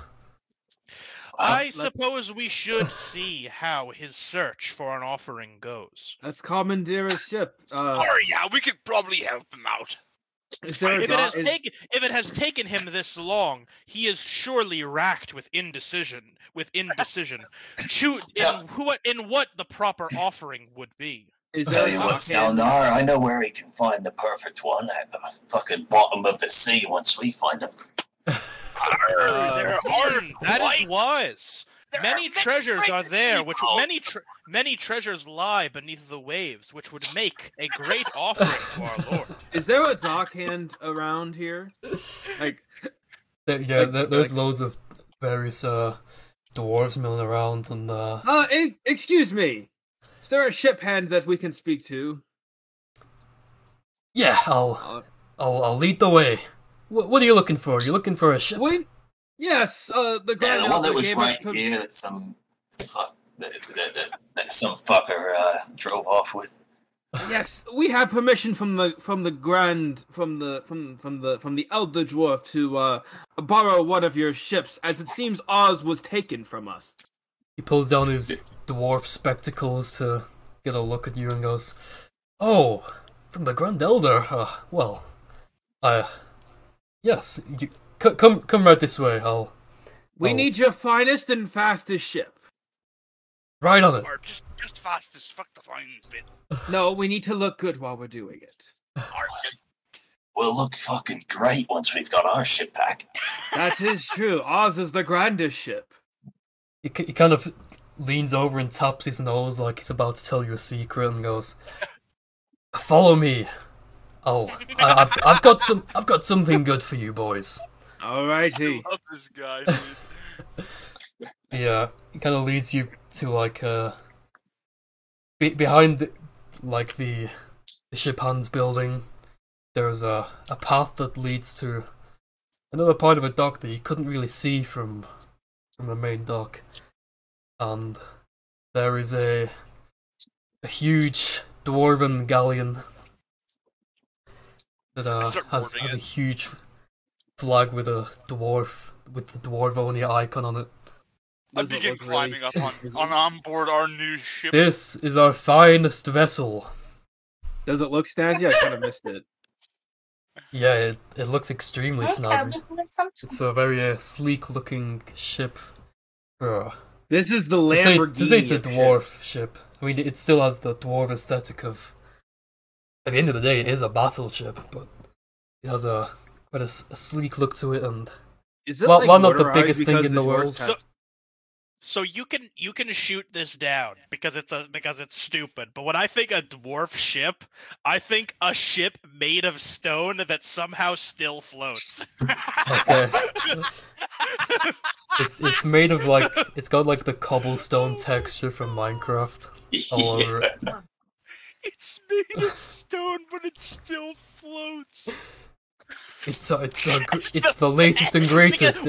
I suppose we should see how his search for an offering goes. Let's commandeer a ship. Yeah, we could probably help him out. Is there a If it has taken him this long, he is surely racked with indecision. In what the proper offering would be. Tell you what, Salnar, I know where he can find the perfect one at the fucking bottom of the sea once we find him. That is wise. Many treasures are there, many treasures lie beneath the waves, which would make a great offering to our lord. Is there a dockhand around here? There's loads of various dwarves milling around, and excuse me. Is there a ship hand that we can speak to? Yeah, I'll lead the way. What are you looking for? You're looking for a ship? Yes, the Grand the one that Elder was gave right us here that some fucker drove off with. Yes, we have permission from the Elder Dwarf to borrow one of your ships, as it seems ours was taken from us. He pulls down his dwarf spectacles to get a look at you and goes, "Oh, from the Grand Elder. Yes. Come right this way. We need your finest and fastest ship. Right on it. Or just fastest. Fuck the flying bit. No, we need to look good while we're doing it. We'll look fucking great once we've got our ship back. That is true. Ours is the grandest ship. He kind of leans over and taps his nose like he's about to tell you a secret and goes, "Follow me. I've got something good for you boys." Alrighty. I love this guy, dude. Yeah, he kind of leads you to behind the ship hands building. There's a path that leads to another part of a dock that you couldn't really see from the main dock, and there is a huge dwarven galleon that has a huge flag with the Dwarvonia icon on it. I begin climbing up on board our new ship. This is our finest vessel. Does it look snazzy? I kind of missed it. Yeah, it looks extremely snazzy. It's a very sleek-looking ship. This is the Lamborghini. To say it's a dwarf ship. I mean, it still has the dwarf aesthetic of. At the end of the day, it is a battleship, but it has quite a sleek look to it, and is it not the motorized biggest thing in the dwarves world. So you can shoot this down because it's stupid. But when I think a dwarf ship, I think a ship made of stone that somehow still floats. Okay. It's made of it's got the cobblestone texture from Minecraft all over it. It's made of stone, but it still floats. It's the latest and greatest.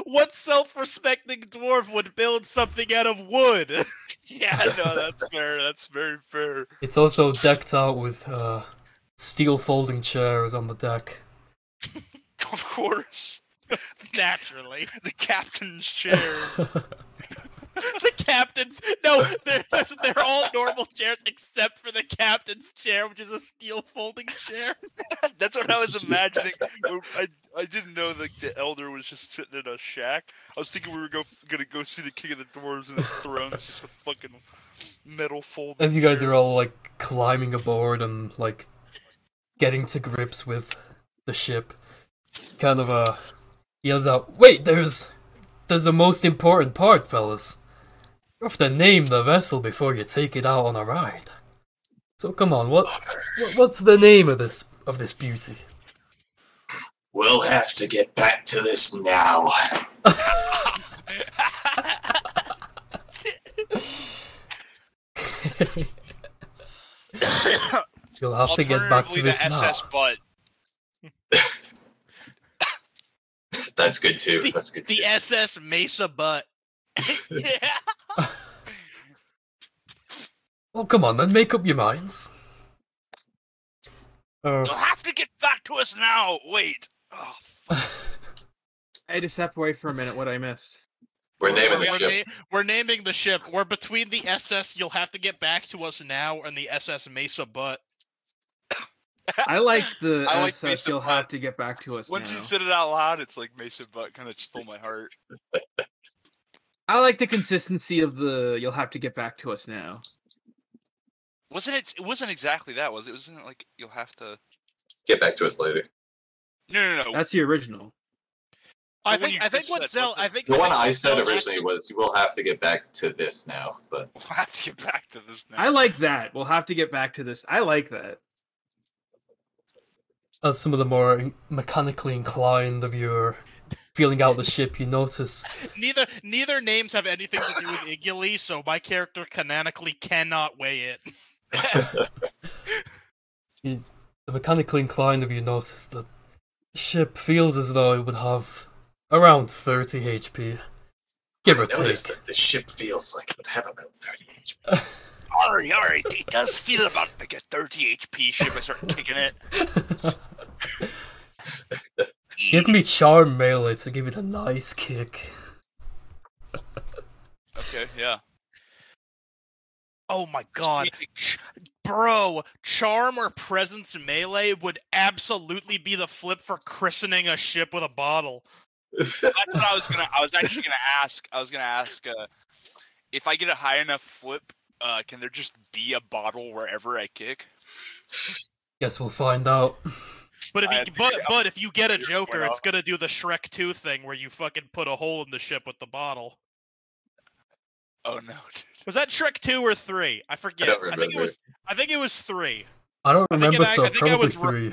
What self-respecting dwarf would build something out of wood? Yeah, no, that's fair. That's very fair. It's also decked out with steel folding chairs on the deck. Of course. Naturally. The captain's chair. The captain's. No, they're all normal chairs except for the captain's chair, which is a steel folding chair. That's what I was imagining. I didn't know like the elder was just sitting in a shack. I was thinking we were gonna go see the king of the dwarves and his throne's just a fucking metal folding. As you guys are all like climbing aboard and like getting to grips with the ship, kind of yells out, "Wait, there's the most important part, fellas. You have to name the vessel before you take it out on a ride. So come on, what's the name of this beauty?" We'll have to get back to this now. You'll have to get back to this the now. SS butt. That's good too. The SS Mesa butt. Yeah. Oh, come on, then make up your minds. You'll have to get back to us now. Wait. Oh, fuck. I had to step away for a minute. What I missed? We're naming the ship. We're naming the ship. We're between the SS. You'll have to get back to us now, and the SS Mesa butt. I like the I like SS. Mesa You'll butt. have to get back to us Once now. you said it out loud, it's like Mason Butt kind of stole my heart. I like the consistency of the. You'll have to get back to us now. Wasn't it? It wasn't exactly that, was it? Wasn't it like you'll have to Get back to us later. No. That's the original. I But when think you I think just what said Zell. what I think The I one think I what said Zell originally actually- was, "We'll have to get back to this now." But We'll have to get back to this now. I like that. We'll have to get back to this. I like that. As some of the more mechanically inclined of your feeling out the ship, you notice Neither names have anything to do with Iguli, so my character canonically cannot weigh it. the mechanically inclined of you notice that the ship feels as though it would have around 30 HP, give or take. Notice that the ship feels like it would have about 30 HP. Alright, it does feel about like a 30 HP ship. I start kicking it. Give me charm melee to give it a nice kick. Okay, yeah. Oh my god. Bro, charm or presence melee would absolutely be the flip for christening a ship with a bottle. That's what I was actually gonna ask. I was gonna ask if I get a high enough flip, can there just be a bottle wherever I kick? Guess we'll find out. But if I you had to figure but out if you get a where it Joker, went it's gonna do the Shrek 2 thing where you fucking put a hole in the ship with the bottle. Oh no, dude. Was that Shrek 2 or 3? I forget. don't I think remember. it was 3. I don't I think remember, it- so I think I probably was 3.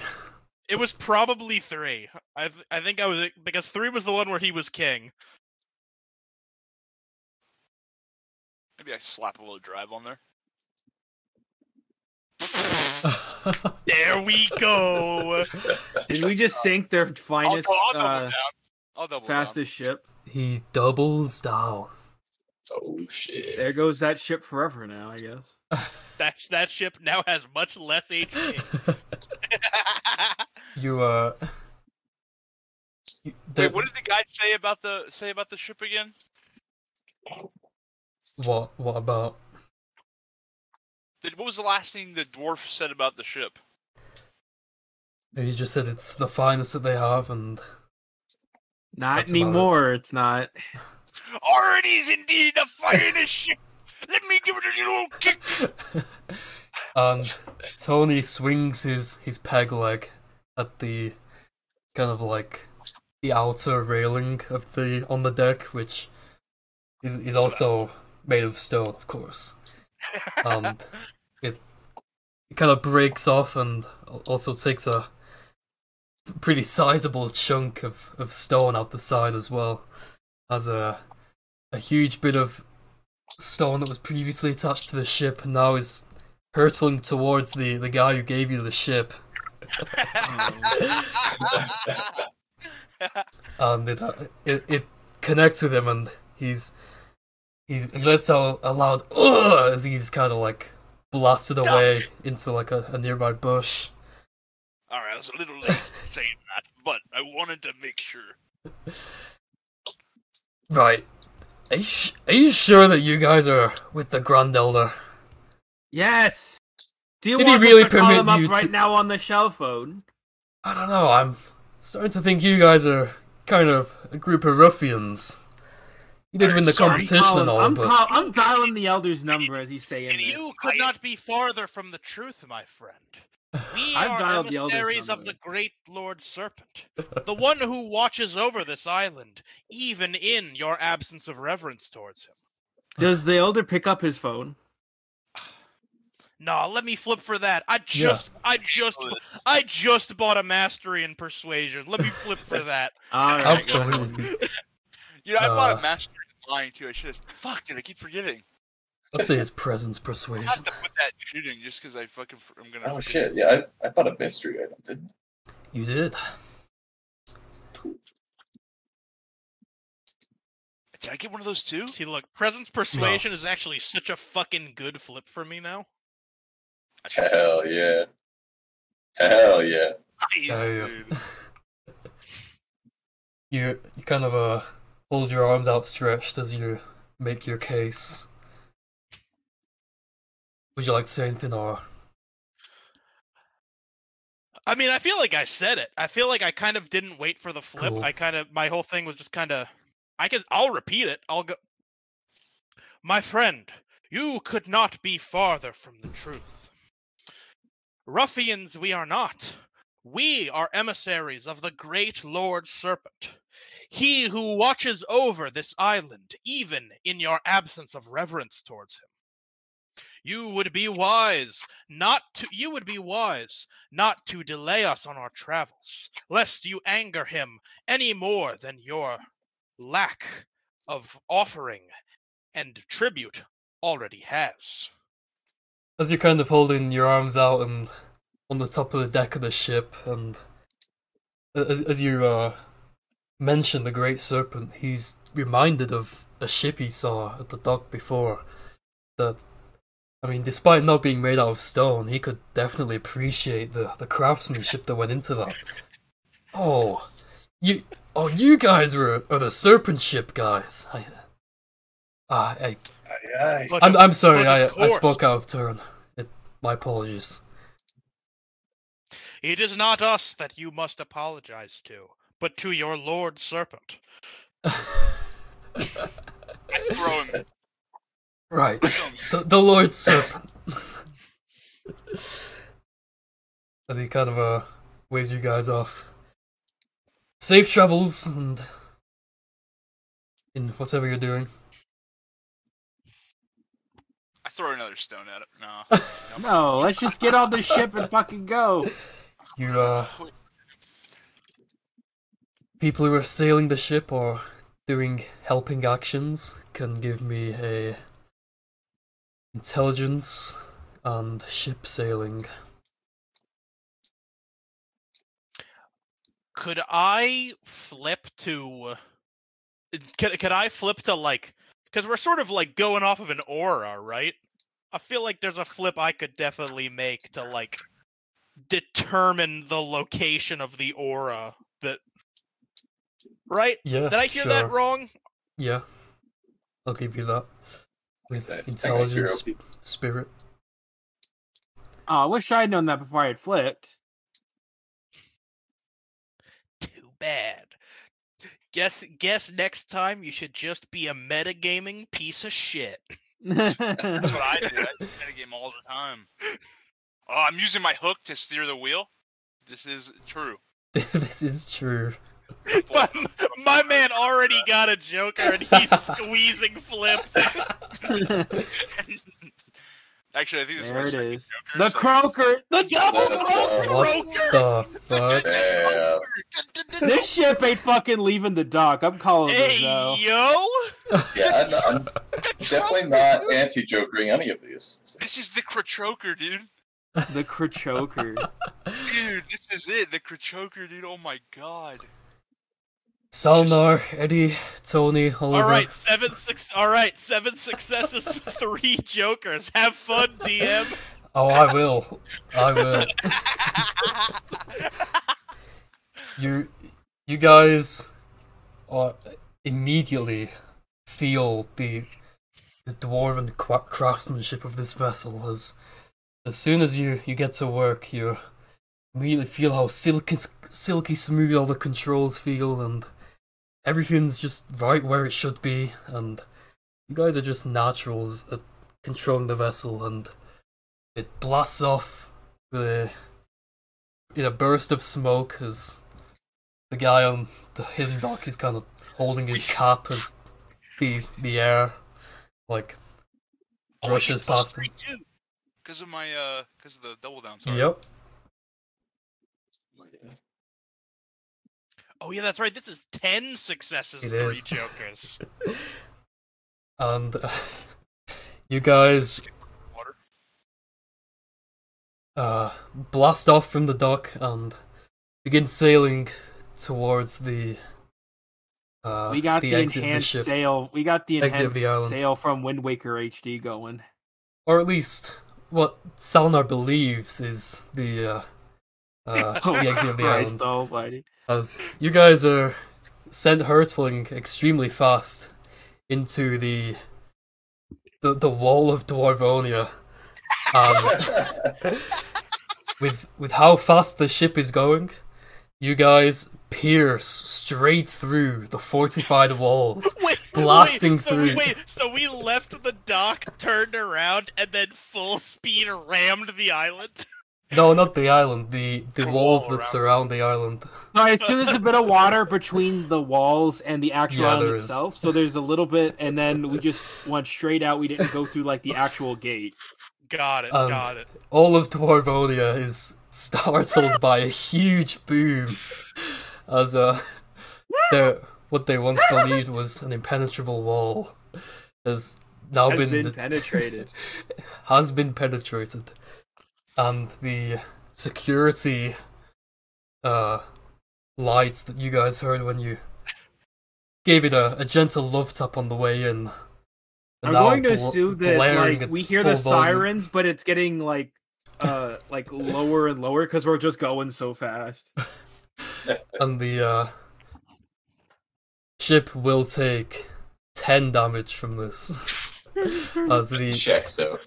It was probably 3. I think I was, because 3 was the one where he was king. Maybe I slap a little drive on there. There we go. Did we just sink their finest, I'll double down. I'll double fastest ship? He doubles down. oh shit! There goes that ship forever now, I guess. That ship now has much less HP. You Wait, what did the guy say about the ship again? What about? What was the last thing the dwarf said about the ship? He just said it's the finest that they have, and Not That's about anymore, it's not. Or it is indeed the finest ship. Let me give it a little kick. and Tony swings his peg leg at the kind of like the outer railing of the on the deck, which is also made of stone, of course. And it kind of breaks off and also takes a pretty sizable chunk of stone out the side as well. Has a huge bit of stone that was previously attached to the ship and now is hurtling towards the guy who gave you the ship. And it connects with him, and he lets out a loud "ugh" as he's kind of like blasted away into like a nearby bush. Alright, I was a little late saying that, but I wanted to make sure. Right, Are you sure that you guys are with the Grand Elder? Yes. Do you Did he want really us to call permit him up you right to- now on the shell phone? I don't know, I'm starting to think you guys are kind of a group of ruffians. You did win the Sorry, competition and all, but... I'm dialing the Elder's number as he's saying And this. you could not be farther from the truth, my friend. We I've are dialed the Elder's emissaries of number. the great Lord Serpent, the one who watches over this island, even in your absence of reverence towards him. Does the Elder pick up his phone? No, let me flip for that. I just bought a mastery in persuasion. Let me flip for that. All right, Absolutely. I bought a master in line too. I should have. Fuck, did I keep forgetting? Let's say his presence I persuasion. have to put that shooting just because I'm gonna. Oh forget. shit! Yeah, I bought a mystery item, didn't You did. Did I get one of those too? See, look, presence persuasion is actually such a fucking good flip for me now. I? Hell yeah! Hell yeah! Nice, Yeah. dude. You kind of hold your arms outstretched as you make your case. Would you like to say anything, or... I mean, I feel like I said it. I feel like I kind of didn't wait for the flip. Cool. My whole thing was just kind of, I'll repeat it. I'll go. My friend, you could not be farther from the truth. Ruffians we are not. We are emissaries of the great Lord Serpent. He who watches over this island, even in your absence of reverence towards him. You would be wise not to delay us on our travels, lest you anger him any more than your lack of offering and tribute already has. As you're kind of holding your arms out and on the top of the deck of the ship, and as you mention the Great Serpent, he's reminded of a ship he saw at the dock before. That, I mean, despite not being made out of stone, he could definitely appreciate the craftsmanship that went into that. You guys are the Serpent ship guys. I'm sorry, I spoke out of turn. My apologies. It is not us that you must apologize to, but to your Lord Serpent. I throw him. Right, the Lord Serpent. As he kind of waves you guys off. Safe travels, and in whatever you're doing. I throw another stone at it. No. No, let's just get on the ship and fucking go. You people who are sailing the ship or doing helping actions can give me a intelligence and ship sailing. Could I flip to... Could I flip to, like... Because we're sort of, like, going off of an aura, right? I feel like there's a flip I could definitely make to, like, determine the location of the aura that... Right? Yeah, Did I hear that wrong? Yeah, I'll give you that. With Nice. intelligence, spirit. Oh, I wish I'd known that before I had flipped. Too bad. Guess next time you should just be a metagaming piece of shit. That's what I do. I metagame all the time. Oh, I'm using my hook to steer the wheel. This is true. This is true. My man already got a Joker and he's squeezing flips. Actually, I think this There is my it second is. Joker. The croaker! The double What the fuck? Damn. This ship ain't fucking leaving the dock. I'm calling Hey, it though. yo! Yeah, I'm definitely not anti-jokering any of these. This is the Crochoker, dude. The crochoker. Dude, this is it. The Crochoker, dude. Oh my god. Salnar, Eddie, Tony, Oliver. Alright, 7 successes, 3 Jokers. Have fun, DM. Oh, I will. I will. You guys immediately feel the dwarven craftsmanship of this vessel. As soon as you get to work, you immediately feel how silky smooth all the controls feel, and everything's just right where it should be, and you guys are just naturals at controlling the vessel, and it blasts off in a burst of smoke as the guy on the hidden dock is kind of holding his cap as the air like rushes past him. Because of the double down. Sorry. Yep. Oh yeah, that's right. This is 10 successes, It 3 is. jokers. And you guys blast off from the dock and begin sailing towards the we got the exit of the enhanced ship. sail. We got the Exit of the enhanced island. sail from Wind Waker HD going. Or at least what Salnar believes is the exit of the Christ island. almighty. As you guys are sent hurtling extremely fast into the wall of Dwarvonia, and with how fast the ship is going, you guys pierce straight through the fortified walls, blasting through. So we left the dock, turned around, and then full speed rammed the island? No, not the island. The walls that around. surround the island. No, I assume there's a bit of water between the walls and the actual Yeah, island there is. itself. So there's a little bit, and then we just went straight out. We didn't go through like the actual gate. Got it, And got it. all of Dwarvonia is startled by a huge boom, as what they once believed was an impenetrable wall has now Has been penetrated. has been penetrated, and the security lights that you guys heard when you gave it a gentle love tap on the way in. I'm now going to assume that blaring like at we hear the full volume. sirens, but it's getting like lower and lower because we're just going so fast. And the ship will take 10 damage from this. As the Checks out.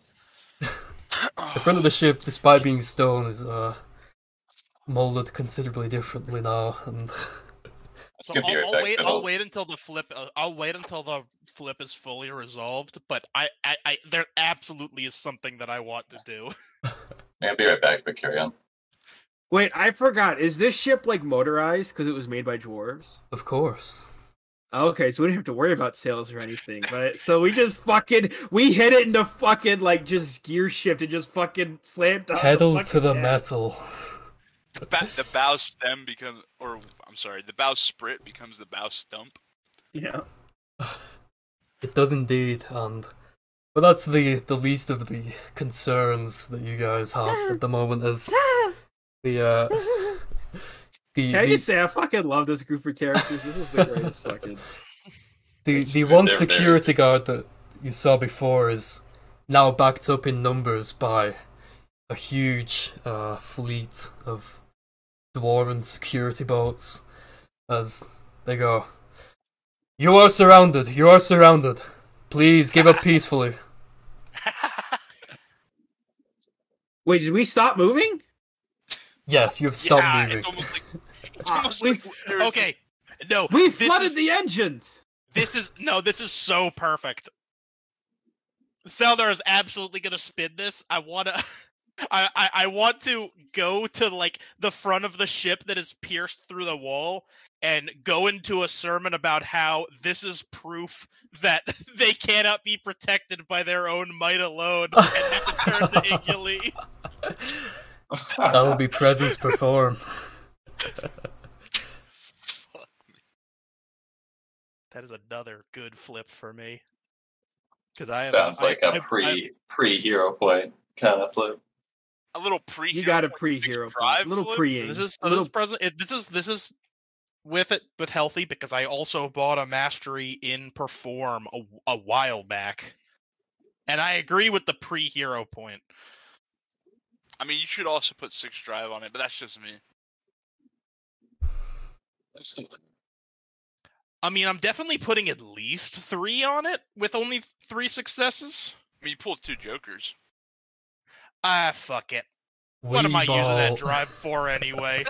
front of the ship, despite being stone, is molded considerably differently now, and So It's gonna be right I'll back, wait. but I'll I'll- wait until the flip. I'll wait until the flip is fully resolved. But I there absolutely is something that I want to do. I'll be right back, but carry on. Wait, I forgot. Is this ship like motorized because it was made by dwarves? of course. Okay, so we didn't have to worry about sails or anything, right? So we just we hit it into fucking like just gear shift and just fucking slammed down Pedal to the gas. metal. The bow stem becomes, or I'm sorry, the bow sprit becomes the bow stump. Yeah. It does indeed, but that's the least of the concerns that you guys have at the moment, as the Can I just say I fucking love this group of characters. This is the greatest fucking. the one they're security guard that you saw before is now backed up in numbers by a huge fleet of dwarven security boats, as they go, "You are surrounded, you are surrounded. Please give up peacefully." Wait, did we stop moving? Yes, you have stopped Yeah, moving. it's almost like we there's Okay, no. we this flooded is, the engines. This is so perfect. Seldar is absolutely gonna spin this. I want to go to like the front of the ship that is pierced through the wall and go into a sermon about how this is proof that they cannot be protected by their own might alone and have to turn to Iguli. That will be presence perform. That is another good flip for me. Because Sounds like a pre-hero point kind of flip. a little pre. You got a pre-hero, drive little flip? pre-aim. This is a little... this is with healthy, because I also bought a mastery in perform a while back, and I agree with the pre-hero point. I mean, you should also put 6 drive on it, but that's just me. I mean, I'm definitely putting at least 3 on it with only 3 successes. I mean, you pulled 2 jokers. Ah, fuck it. What am I using that drive for anyway?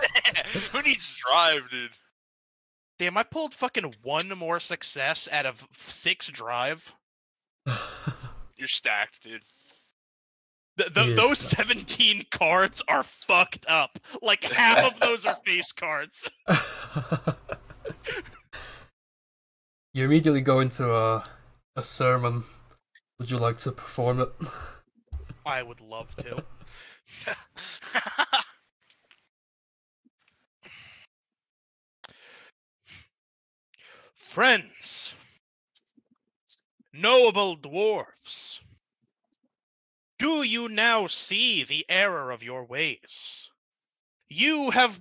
Who needs drive, dude? Damn, I pulled fucking 1 more success out of 6 drive. You're stacked, dude. Those 17 cards are fucked up. Like, half of those are face cards. You immediately go into a sermon. Would you like to perform it? I would love to. Friends, noble dwarves, do you now see the error of your ways? You have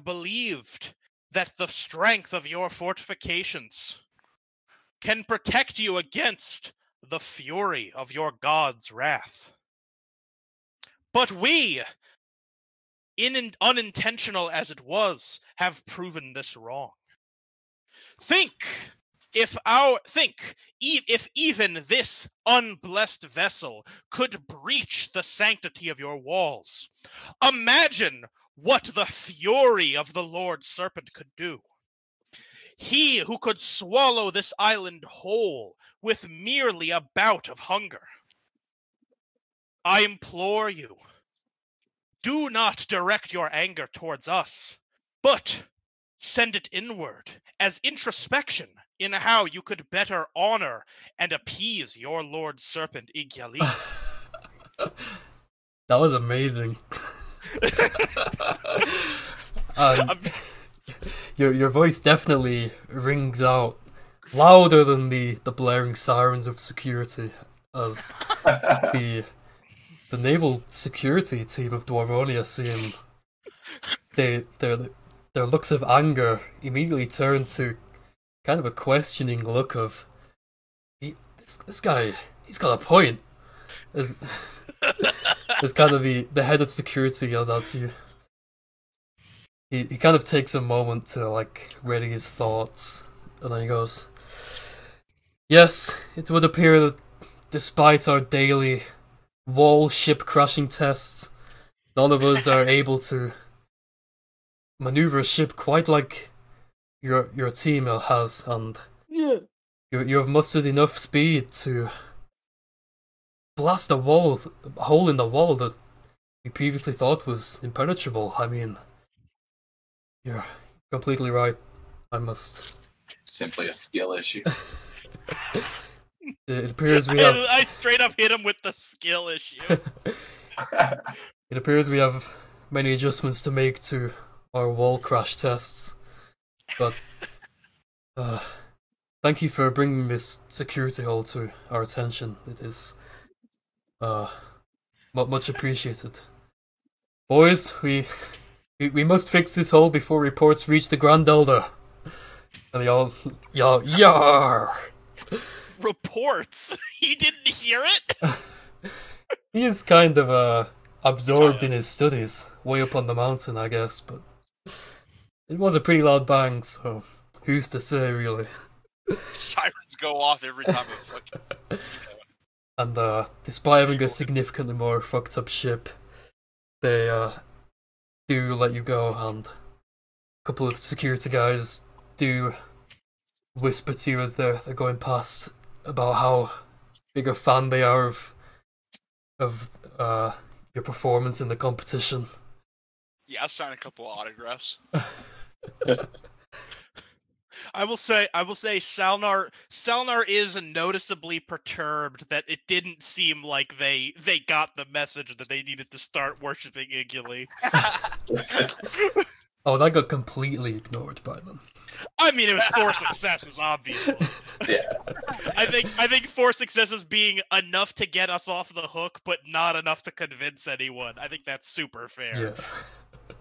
believed that the strength of your fortifications can protect you against the fury of your god's wrath. But we, unintentional as it was, have proven this wrong. Think if even this unblessed vessel could breach the sanctity of your walls. Imagine what the fury of the Lord Serpent could do. He who could swallow this island whole with merely a bout of hunger. I implore you, do not direct your anger towards us, but send it inward as introspection in how you could better honor and appease your Lord Serpent Igyali. That was amazing. Your voice definitely rings out louder than the blaring sirens of security as the naval security team of Dwarvonia seem their looks of anger immediately turn to kind of a questioning look of this guy, he's got a point. As kind of the head of security yells out to you. He kind of takes a moment to like ready his thoughts, and then he goes, "Yes, it would appear that despite our daily wall ship crashing tests, none of us are able to maneuver a ship quite like your team has, and you have mustered enough speed to blast a hole in the wall that we previously thought was impenetrable. I mean, you're completely right. I must." Simply a skill issue. It appears we have. I straight up hit him with the skill issue. It appears we have many adjustments to make to our wall crash tests, but thank you for bringing this security hole to our attention. It is much appreciated. Boys, we must fix this hole before reports reach the Grand Elder. And they all yar. Reports? He didn't hear it? He is kind of absorbed in his studies, way up on the mountain, I guess, but it was a pretty loud bang, so who's to say, really? Sirens go off every time a fucking... And despite having a significantly more fucked up ship, they do let you go, and a couple of security guys do whisper to you as they're going past about how big a fan they are of your performance in the competition. Yeah, I'll sign a couple of autographs. I will say Salnar is noticeably perturbed that it didn't seem like they got the message that they needed to start worshipping Iguli. Oh, that got completely ignored by them. I mean, it was 4 successes, obviously. Yeah. I think 4 successes being enough to get us off the hook, but not enough to convince anyone. I think that's super fair. Yeah.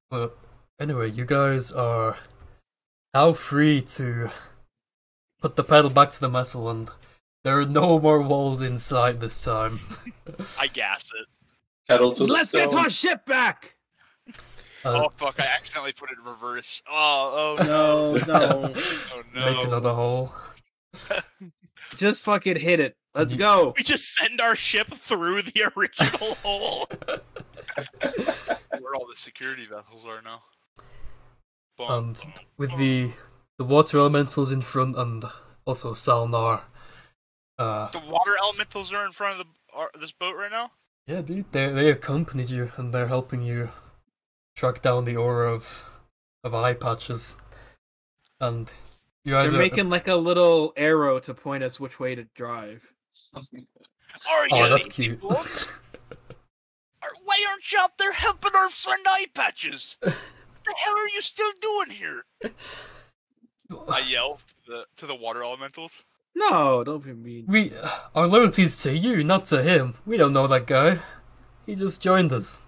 But anyway, you guys are now free to put the pedal back to the metal, and there are no more walls inside this time. I gas it. Pedal to the Let's stone. get our ship back! Oh fuck! I accidentally put it in reverse. Oh No, no. oh no! Make another hole. Just fucking hit it. Let's go. We just send our ship through the original hole. Where all the security vessels are now. And with the water elementals in front, and also Salnar. The water elementals are in front of this boat right now. Yeah, dude, they accompanied you, and they're helping you track down the aura of eye patches. And you guys They're are making like a little arrow to point us which way to drive. Oh, that's cute. Why aren't you out there helping our friend Eye Patches? What the hell are you still doing here? I yell to the water elementals. No, don't be mean. Our loyalty's to you, not to him. We don't know that guy. He just joined us.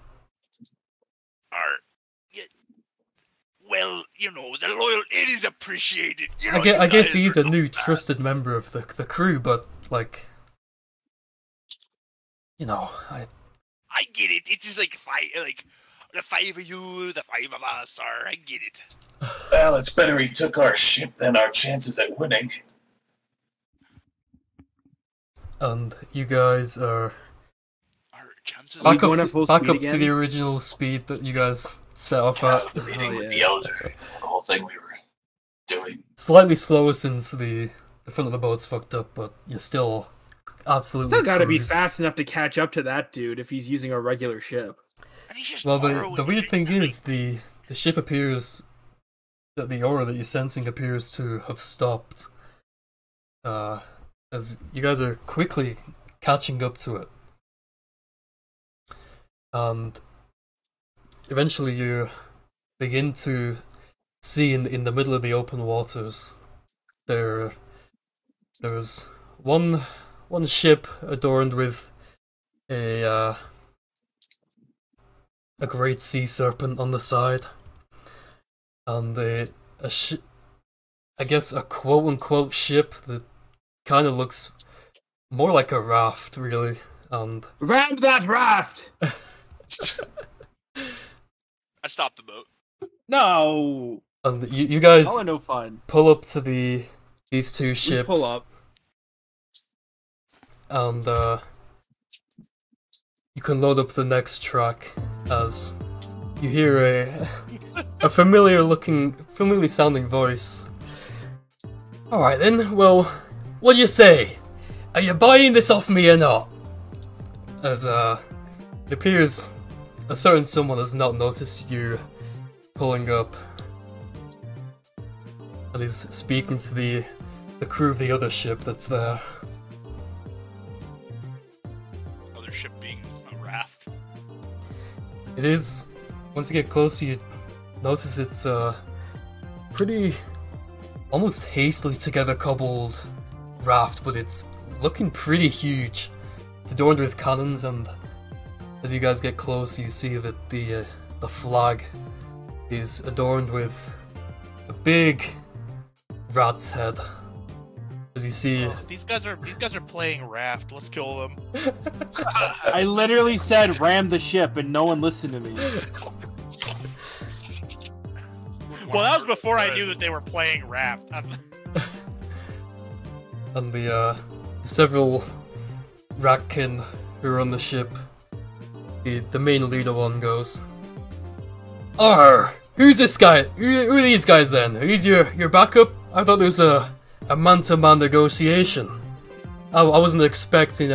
Well, you know, the loyalty, it is appreciated. You know, I guess you he's guys a are new so bad. trusted member of the crew, but like, you know, I get it. It's just like the five of you, the five of us are. I get it. Well, it's better he took our ship than our chances at winning. and you guys are Our chances. Are we back up, going at full speed to again? the original speed that you guys set off Yeah, at. the meeting with yeah. the Elder, the whole thing we were doing. Slightly slower since the front of the boat's fucked up, but you're still absolutely Still gotta be cruising. fast enough to catch up to that dude if he's using a regular ship. And he's just Well, borrowing the weird it. thing is the ship appears that the aura that you're sensing appears to have stopped. As you guys are quickly catching up to it, and eventually you begin to see in the middle of the open waters there's one ship adorned with a great sea serpent on the side, and I guess a quote-unquote ship that kind of looks more like a raft, really, and Ram that raft! I stopped the boat. No! and you guys Oh, no fun. pull up to these two We ships, pull up. and you can load up the next track as you hear a familiar sounding voice. Alright then, well, what do you say? Are you buying this off me or not? As it appears a certain someone has not noticed you pulling up, and is speaking to the crew of the other ship that's there. Other ship being a raft. It is. Once you get closer, you notice it's a pretty, almost hastily together cobbled raft, but it's looking pretty huge. It's adorned with cannons, and as you guys get closer, you see that the flag is adorned with a big rat's head. As you see, Oh, these guys are playing raft. Let's kill them. I literally said ram the ship and no one listened to me. Well, that was before I knew that they were playing raft. and the several Ratkin who are on the ship, the main leader one goes, "Arr! Who's this guy? Who are these guys then? Are these your backup? I thought there was a man-to-man negotiation. I wasn't expecting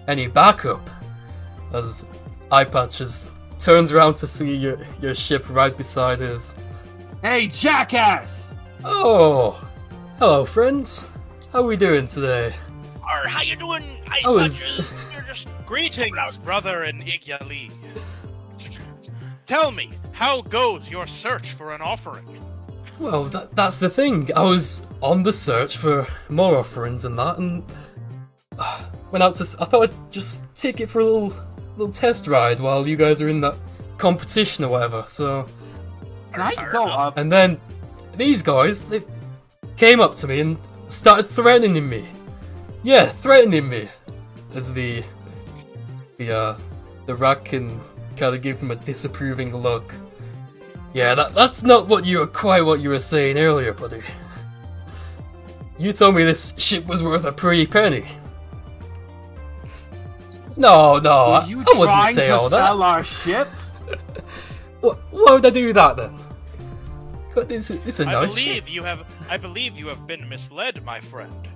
any backup." As Eyepatches turns around to see your ship right beside his. Hey, jackass! Oh, hello friends. How we doing today? Or how you doing? I was- You're just Greetings, brother and Igyali. Tell me, how goes your search for an offering? Well, that's the thing. I was on the search for more offerings and that, and went out to. I thought I'd just take it for a little test ride while you guys are in that competition or whatever. So, Can I go up? and then these guys, they came up to me and started threatening me. Yeah, threatening me. As the Ratkin kind of gives him a disapproving look. Yeah, that's not quite what you were saying earlier, buddy. You told me this ship was worth a pretty penny. No, Are you I wouldn't trying say to all sell that. our ship? Why would I do that then? But it's a nice ship. I believe you have been misled, my friend.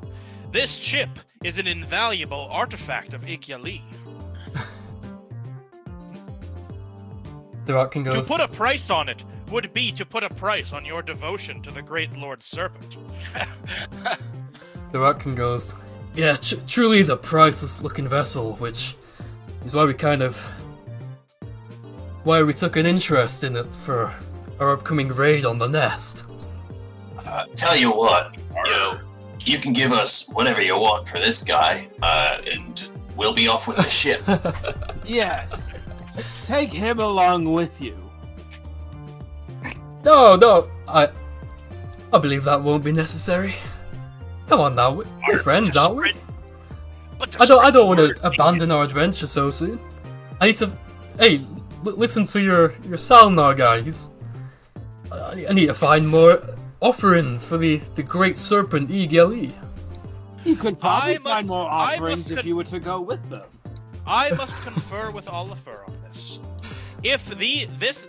This ship is an invaluable artifact of Ikyali. The Ratkin goes, To put a price on it would be to put a price on your devotion to the great Lord Serpent. The Ratkin goes, yeah, truly is a priceless looking vessel, which is why we took an interest in it for our upcoming raid on the nest. Tell you what, you can give us whatever you want for this guy, and we'll be off with the ship. Yes. Take him along with you. No, I believe that won't be necessary. Come on now, we're friends, aren't we? I don't want to abandon our adventure so soon. I need to. Hey, listen to your Salnar guy. I need to find more offerings for the great serpent Igali. You could probably find more offerings if you were to go with them. I must confer with Oliver on this. If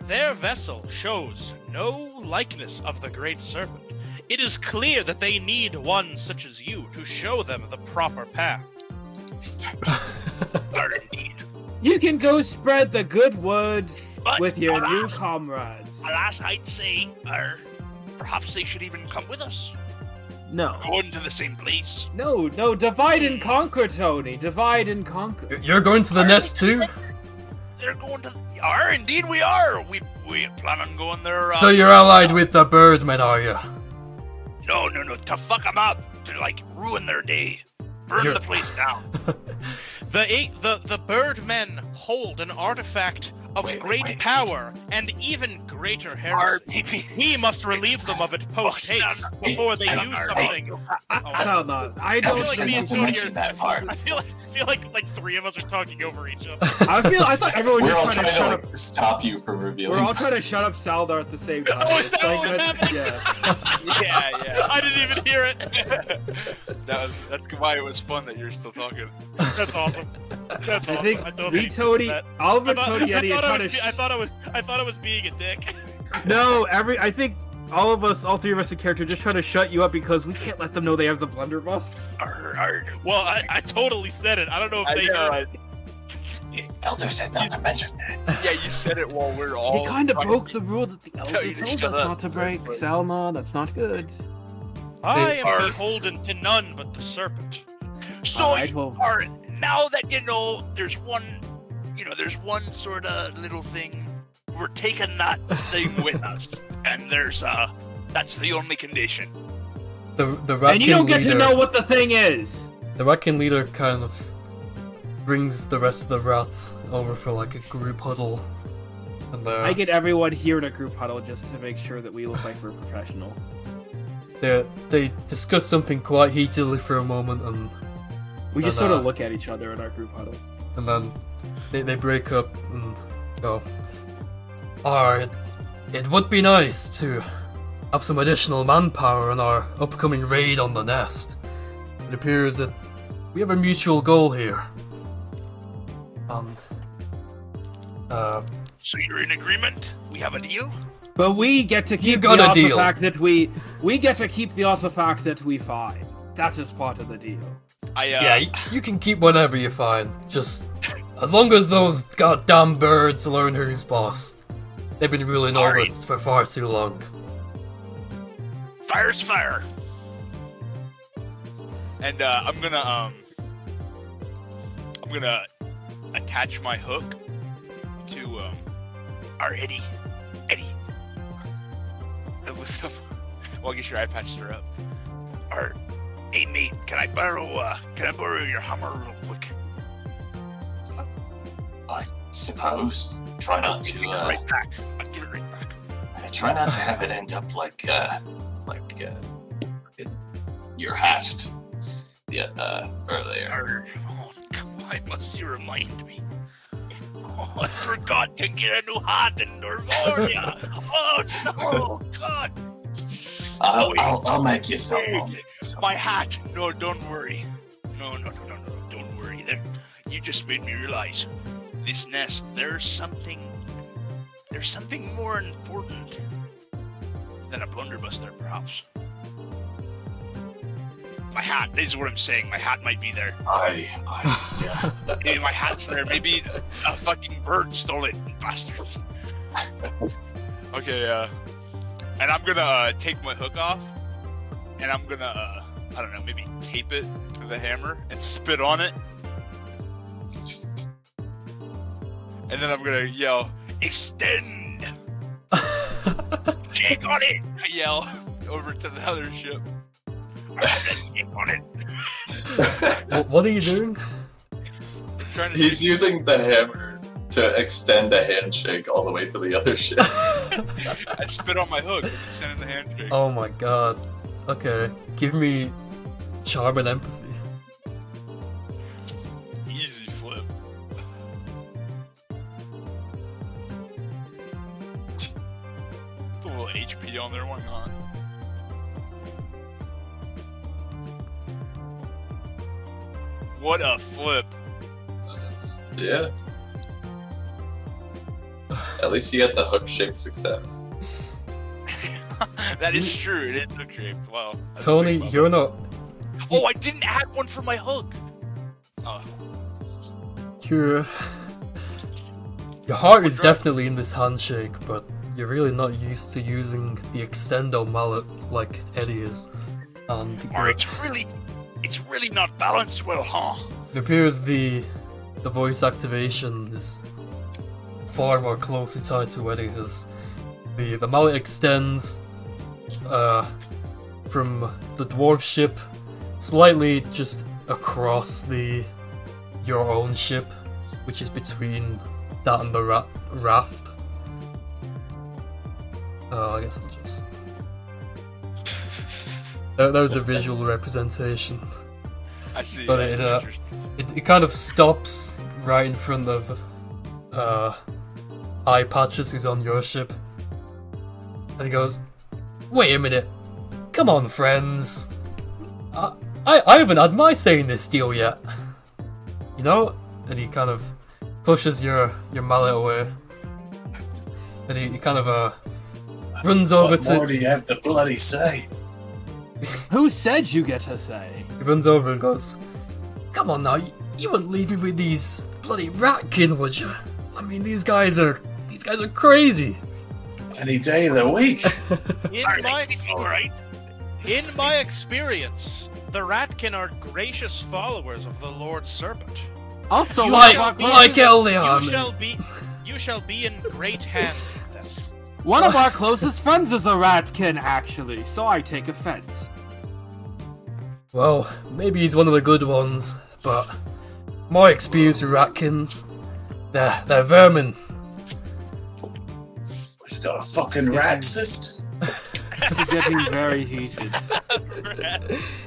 their vessel shows no likeness of the great serpent, it is clear that they need one such as you to show them the proper path. You can go spread the good word with your new comrades. Alas, I'd say, perhaps they should even come with us. No. Going to the same place. No, divide and conquer, Tony. Divide and conquer. You're going to the nest too? They're going to... Indeed we are! We plan on going there... So you're allied with the Birdmen, are you? No, to fuck them up. To, ruin their day. Burn the place down. The Birdmen hold an artifact of great power and even greater heresy. We must relieve them of it post-haste before they use something. I don't think you mention that part. I feel like three of us are talking over each other. I thought everyone We're was all trying to shut up. stop you from revealing. We're all trying to shut up Saldar at the same time. Yeah. I didn't even hear it. That's why it was fun that you're still talking. That's awesome. That's awesome. I think I totally me, Tony, Oliver, Tony, Eddie are trying to. I thought I was being a dick. No, I think all three of us in character, just trying to shut you up because we can't let them know they have the blunderbuss. Well, I totally said it. I don't know if they heard it. Elder said not to mention that. Yeah, you said it while we're all... He kind of broke the rule that the Elder you to told shut us up. not to break. Salma, that's not good. I am beholden to none but the serpent. So, Alright, well- now that you know, there's one sort of little thing. We're taking that thing with us, and that's the only condition. The And you don't get leader, to know what the thing is. The Ratkin leader kind of brings the rest of the rats over for a group huddle. And I get everyone here in a group huddle just to make sure that we look like we're professional. They discuss something quite heatedly for a moment, and We just sort of look at each other in our group huddle. And then they break up and go, alright, it would be nice to have some additional manpower on our upcoming raid on the nest. It appears that we have a mutual goal here. And, So you're in agreement? We have a deal? But we get to keep the artifact that we get to keep the artifact that we find. That is part of the deal. Yeah, you can keep whatever you find. Just as long as those goddamn birds learn who's boss. They've been ruling over it for far too long. Fire's fire. And I'm gonna attach my hook to our Eddie. Well, I guess your eye patched her up. Hey mate, can I borrow your hammer real quick? I suppose. Try not to. Give it right back. I'll give it right back. Try not to have it end up like your hat. Earlier. Oh, why must you remind me? Oh, I forgot to get a new hat in Dwarvonia. Oh no, God. I'll make you something. My hat. No, don't worry. No, don't worry. You just made me realize this nest. There's something more important than a blunderbuss there, perhaps. My hat is what I'm saying. My hat might be there. Yeah. Maybe my hat's there. Maybe a fucking bird stole it, bastards. Okay, and I'm gonna take my hook off, and I'm gonna, I don't know, maybe tape it with a hammer and spit on it. And then I'm gonna yell, "Extend!" Jake on it! I yell over to the other ship. Jake on it! What are you doing? He's using the hammer to extend a handshake all the way to the other ship. I spit on my hook, send in the handshake. Oh my god. Okay, give me charm and empathy. Easy flip. Put a little HP on there, why not? What a flip. Yeah. At least you get the hook-shaped success. That is true, it is hook shaped. Wow. Tony, you're not. Oh, I didn't add one for my hook! Oh. Your heart is definitely in this handshake, but you're really not used to using the extendo mallet like Eddie is. And Or it's really not balanced well, huh? it appears the voice activation is far more closely tied to Eddie, as the mallet extends from the dwarf ship slightly just across your own ship, which is between that and the raft. I guess I'll just... That was a visual representation. I see. But it kind of stops right in front of Eye Patches, who's on your ship. And he goes, "Wait a minute. Come on, friends. I haven't had my say in this deal yet. You know?" And he kind of pushes your mallet away. And he kind of runs over What to... more do you have to bloody say? Who said you get to say? He runs over and goes, "Come on now, you wouldn't leave me with these bloody ratkin, would you? I mean, these guys are crazy." Any day of the week. In my experience, the Ratkin are gracious followers of the Lord Serpent. Also, Like You Elleon. you shall be in great hands with them. one of our closest friends is a ratkin, actually, so I take offense. Well, maybe he's one of the good ones, but my experience with ratkins, they're vermin. We've got a fucking racist. This is getting very heated.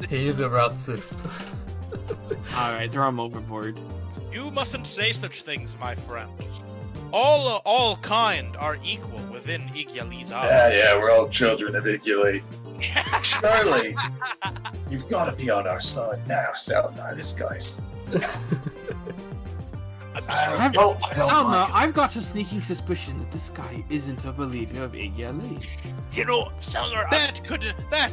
He is a racist. Alright, throw him overboard. You mustn't say such things, my friend. All kind are equal within Igyali's eyes. Yeah, we're all children of Iguli. Surely, you've got to be on our side now, Selnar. This guy's... I don't Salma, like it. I've got a sneaking suspicion that this guy isn't a believer of Igyali. You know, Selnar, That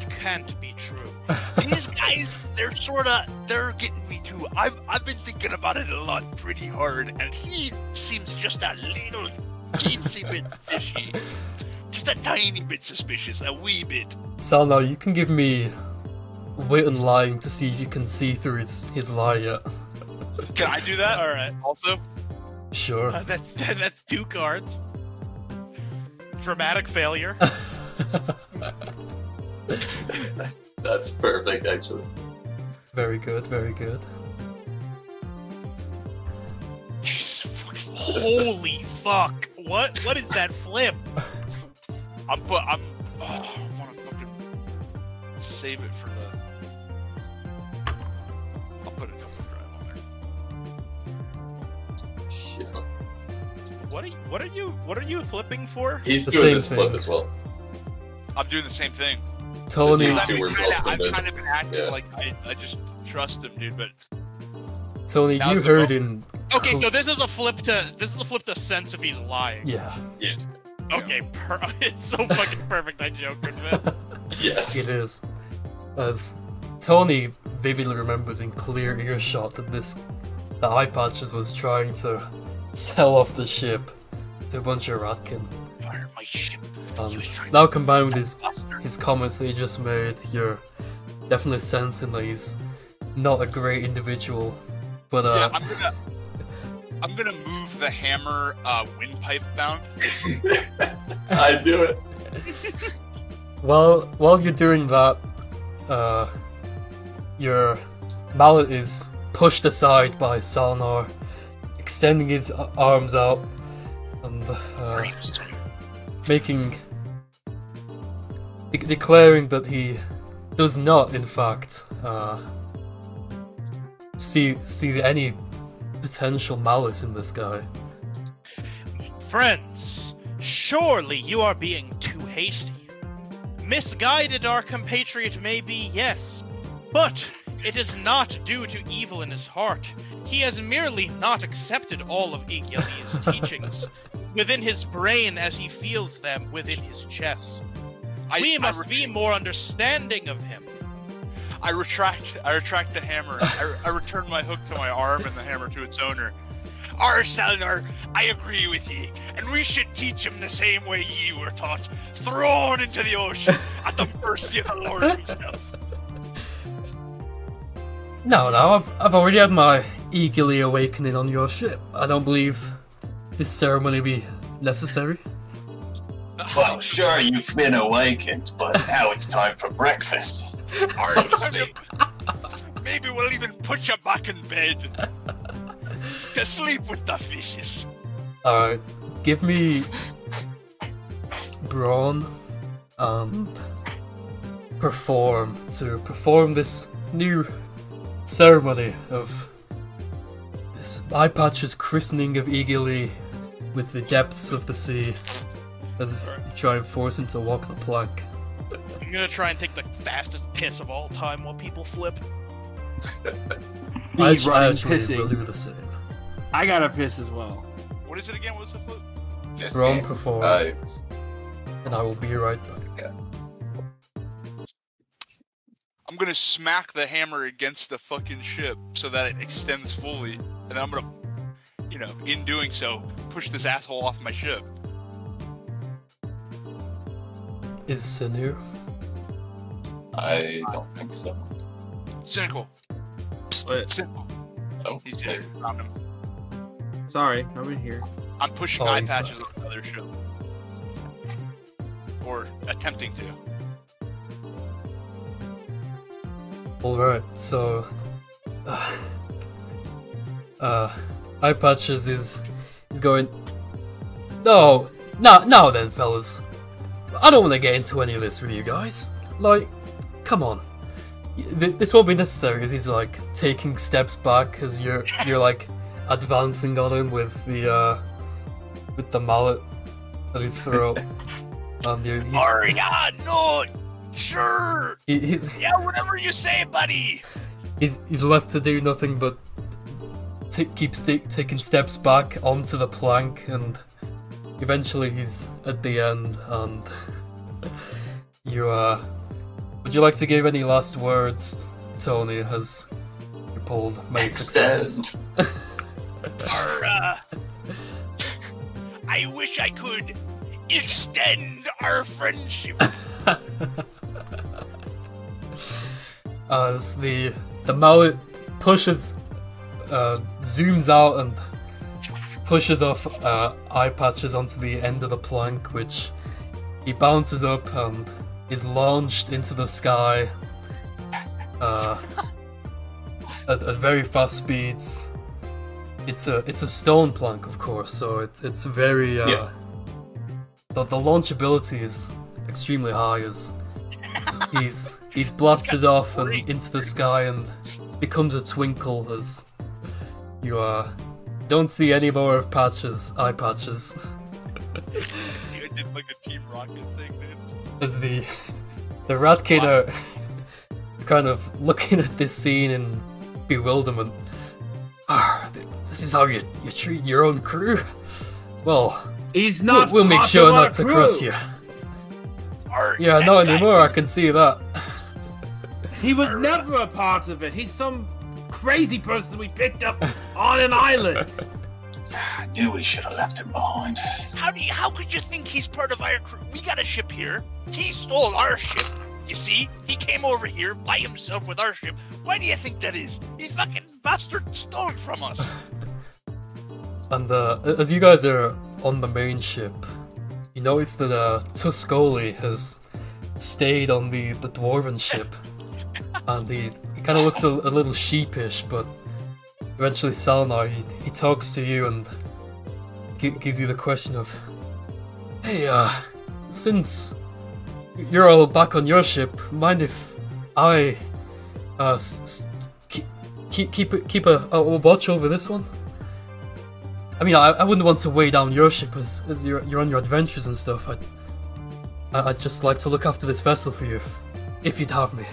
can't be true. these guys, they're getting me too. I've been thinking about it a lot pretty hard, and he seems just a little teensy bit fishy. Just a tiny bit suspicious, a wee bit. Sal, now you can give me wit and lying to see if you can see through his lie yet. Can I do that? Alright. Also? Sure. That's 2 cards. Dramatic failure. That's perfect, actually. Very good, very good. Holy fuck! What is that flip? I want to fucking save it for the... I'll put a couple of drive on there. Yeah. What are you flipping for? He's The doing same this flip thing. as well. I'm doing the same thing. Tony, Just I've two were both kind flipping. of been acting Yeah. like I just trust him, dude. But Tony, Now's you the heard moment. in Okay, so this is a flip to sense if he's lying. yeah, Okay, it's so fucking perfect. I joked with it. Yes. it is. As Tony vividly remembers in clear earshot that the eye patches was trying to sell off the ship to a bunch of ratkin. fire my ship. He was trying Now to combined with his bastard. comments that he just made, you're definitely sensing that he's not a great individual. But Yeah, I'm gonna move the hammer windpipe down. I do it. while you're doing that, your mallet is pushed aside by Salnar, extending his arms out and declaring that he does not, in fact, see any potential malice in this guy. Friends, surely you are being too hasty. Misguided our compatriot may be, yes, but it is not due to evil in his heart. He has merely not accepted all of Igili's teachings within his brain as he feels them within his chest. We must be more understanding of him. I retract the hammer. I return my hook to my arm and the hammer to its owner. Salnar, I agree with ye, and we should teach him the same way ye were taught, thrown into the ocean at the mercy of the Lord himself. No, I've already had my eagerly awakening on your ship. I don't believe this ceremony be necessary. Well, sure, you've been awakened, but now it's time for breakfast, so to speak. Maybe we'll even put you back in bed to sleep with the fishes. Alright, give me brawn and perform this new ceremony of this eye patch's christening of Eagerly with the depths of the sea as you try and force him to walk the plank. I'm gonna try and take the fastest piss of all time while people flip. Me I running, actually will pissing. do the same. I gotta piss as well. What is it again? What's the flip? This Brawn game, perform, and I will be right back. I'm gonna smack the hammer against the fucking ship so that it extends fully, and I'm gonna, in doing so, push this asshole off my ship. Is Sinu? I don't think so. Cynical. What? Cynical. Oh, He's maybe. dead. Found him. Sorry, nobody here. I'm pushing Oh, eye he's patches back. on another ship. Or attempting to. Alright, so Eye Patches is going No then fellas. I don't want to get into any of this with you guys. Like, come on. This won't be necessary as he's like taking steps back as you're like advancing on him with the mallet at his throat. And No! Sure! he's Yeah, whatever you say, buddy! he's left to do nothing but taking steps back onto the plank, and eventually he's at the end. And you would you like to give any last words, Tony? As you pulled many successes. I wish I could extend our friendship. As the mallet pushes, zooms out and pushes off Eye Patches onto the end of the plank, which he bounces up and is launched into the sky at very fast speeds. It's a stone plank, of course, so it's very the launchability is extremely high as he's blasted off and into the sky and becomes a twinkle as you don't see any more of Patches, eye patches. You did like a Team Rocket thing, dude. As the Ratkin are kind of looking at this scene in bewilderment. This is how you treat your own crew? Well, he's not. We'll make sure not to cross you. Yeah, not anymore. I can see that. He was never a part of it. He's some crazy person we picked up on an island. I knew we should have left him behind. How could you think he's part of our crew? We got a ship here. He stole our ship. You see? He came over here by himself with our ship. Why do you think that is? He fucking bastard stole it from us. And as you guys are on the main ship, you notice that Tuscoli has stayed on the Dwarven ship. And he kind of looks a little sheepish, but eventually Salinar, he talks to you and gives you the question of, hey, since you're all back on your ship, mind if I keep a watch over this one? I mean, I wouldn't want to weigh down your ship as you're on your adventures and stuff. I'd just like to look after this vessel for you, if you'd have me.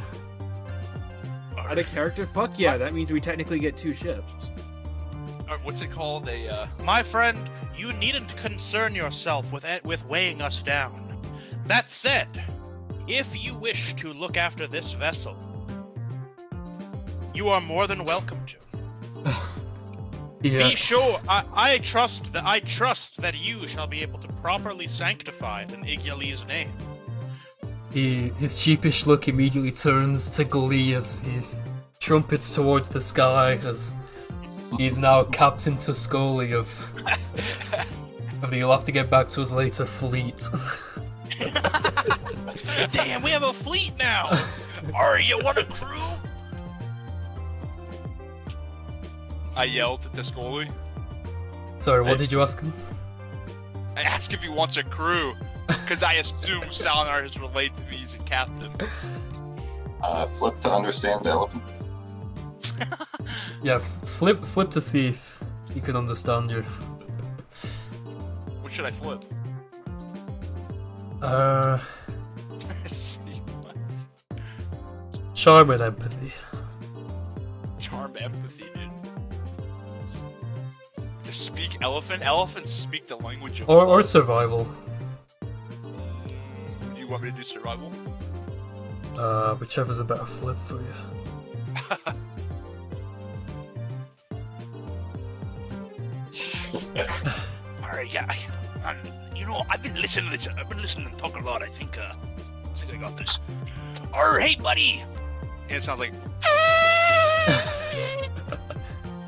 Add a character? Fuck yeah, that means we technically get 2 ships. What's it called? My friend, you needn't concern yourself with weighing us down. That said, if you wish to look after this vessel, you are more than welcome to. Yeah. Be sure, I trust that you shall be able to properly sanctify it in Igyali's name. His sheepish look immediately turns to glee as he trumpets towards the sky as he's now Captain Tuscoli of the You'll Have to Get Back to Us Later fleet. Damn, we have a fleet now! You want a crew? I yelled at Tuscoli. Sorry, what did you ask him? I asked if he wants a crew, because I assume Salinar has relayed to me he's a captain. Flip to understand the elephant. Yeah, flip to see if he can understand you. What should I flip? Charm and empathy. Charm, empathy, dude. To speak elephant? Elephants speak the language of Or survival. You want me to do survival? Whichever's a better flip for you. Alright, yeah. I've been listening to this. I've been listening to them talk a lot. I think I got this. Hey, buddy! And it sounds like...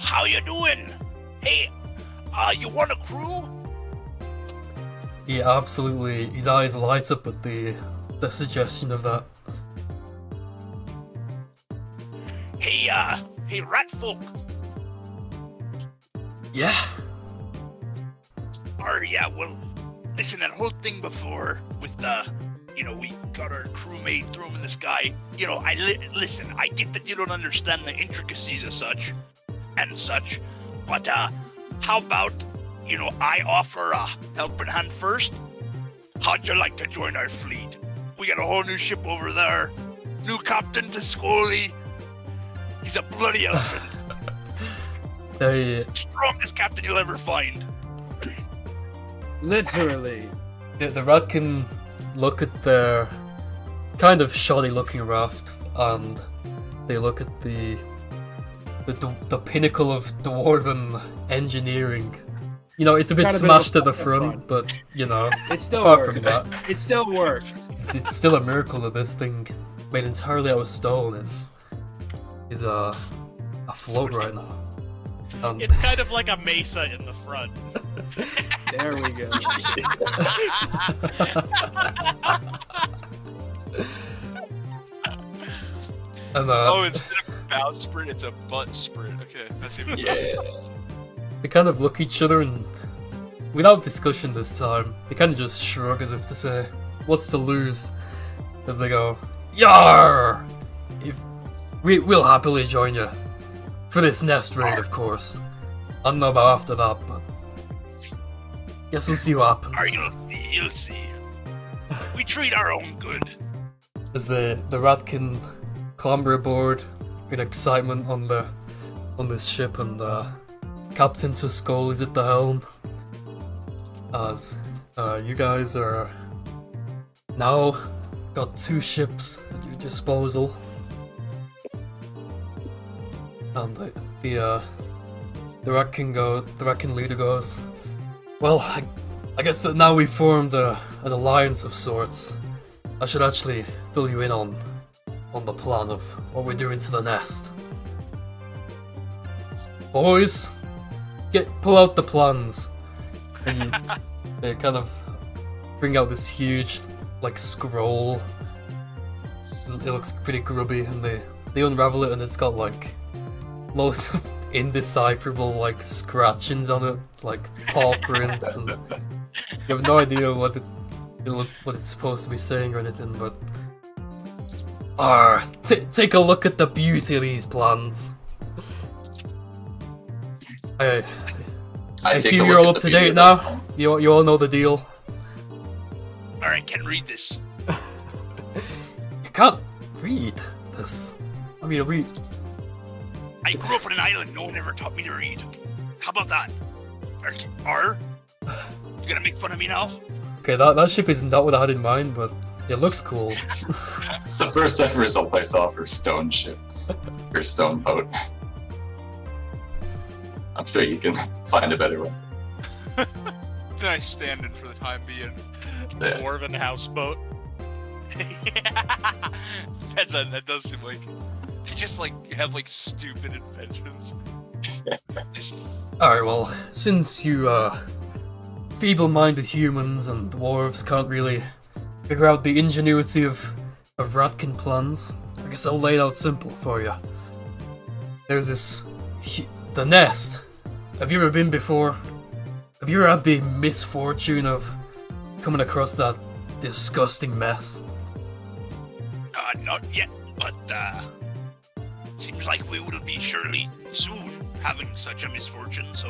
How you doing? Hey, you want a crew? Yeah, absolutely. His eyes light up at the suggestion of that. Hey, rat folk. Yeah. Yeah, well, listen, that whole thing before with we got our crewmate, threw him in the sky. Listen, I get that you don't understand the intricacies of such, but how about, I offer a helping hand first? How'd you like to join our fleet? We got a whole new ship over there. New Captain Tuscoli. He's a bloody elephant. Strongest captain you'll ever find. Literally. The Ratkin look at their kind of shoddy looking raft and they look at the pinnacle of Dwarven engineering. It's a bit smashed at the front, but it still apart works. from that, it still works. It's still a miracle that this thing, made entirely out of stone, is afloat right now. It's kind of like a mesa in the front. There we go. And, instead of a bow sprint, it's a butt sprint. Okay, that's even They kind of look at each other and, without discussion this time, they kind of just shrug as if to say, what's to lose? As they go, Yarr! We'll happily join you. For this nest raid, of course. I don't know about after that, but guess we'll see what happens. You'll see. We treat our own good. As the Ratkin clamber aboard in excitement on this ship, and Captain Tuscol is at the helm. As you guys are now got 2 ships at your disposal, and the Ratkin leader goes, well, I guess that now we've formed an alliance of sorts. I should actually fill you in on the plan of what we're doing to the nest. Boys, pull out the plans. And they kind of bring out this huge, like, scroll. It looks pretty grubby, and they unravel it, and it's got like loads of indecipherable like scratchings on it, like paw prints, and you have no idea what it's supposed to be saying or anything. But take a look at the beauty of these plans. I assume you're all up to date now. You all know the deal. All right, can read this. You can't read this. I mean, I grew up on an island. No one ever taught me to read. How about that? You gonna make fun of me now? Okay, that ship is not what I had in mind, but it looks cool. It's the first ever result I saw for stone ship. Or stone boat. I'm sure you can find a better one. Nice stand-in for the time being. Yeah. Dwarven houseboat. That does seem like they just like have like stupid inventions. Alright, well, since you feeble-minded humans and dwarves can't really figure out the ingenuity of Ratkin plans, I guess I'll lay it out simple for you. There's the nest. Have you ever been before? Have you ever had the misfortune of coming across that disgusting mess? Not yet, but seems like we will be surely soon having such a misfortune, so...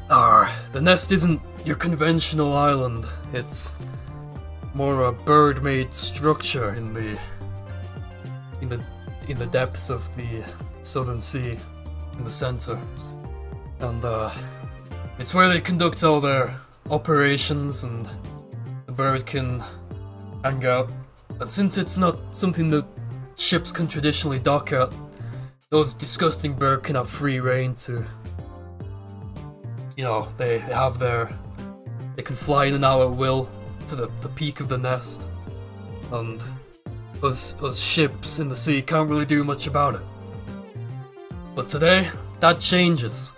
The nest isn't your conventional island. It's more a bird-made structure in the depths of the Southern Sea, in the center. And it's where they conduct all their operations, and the bird can hang out. And since it's not something that ships can traditionally dock at, those disgusting birds can have free reign to, you know, they can fly in and out at will to the peak of the nest, and those ships in the sea can't really do much about it. But today, that changes.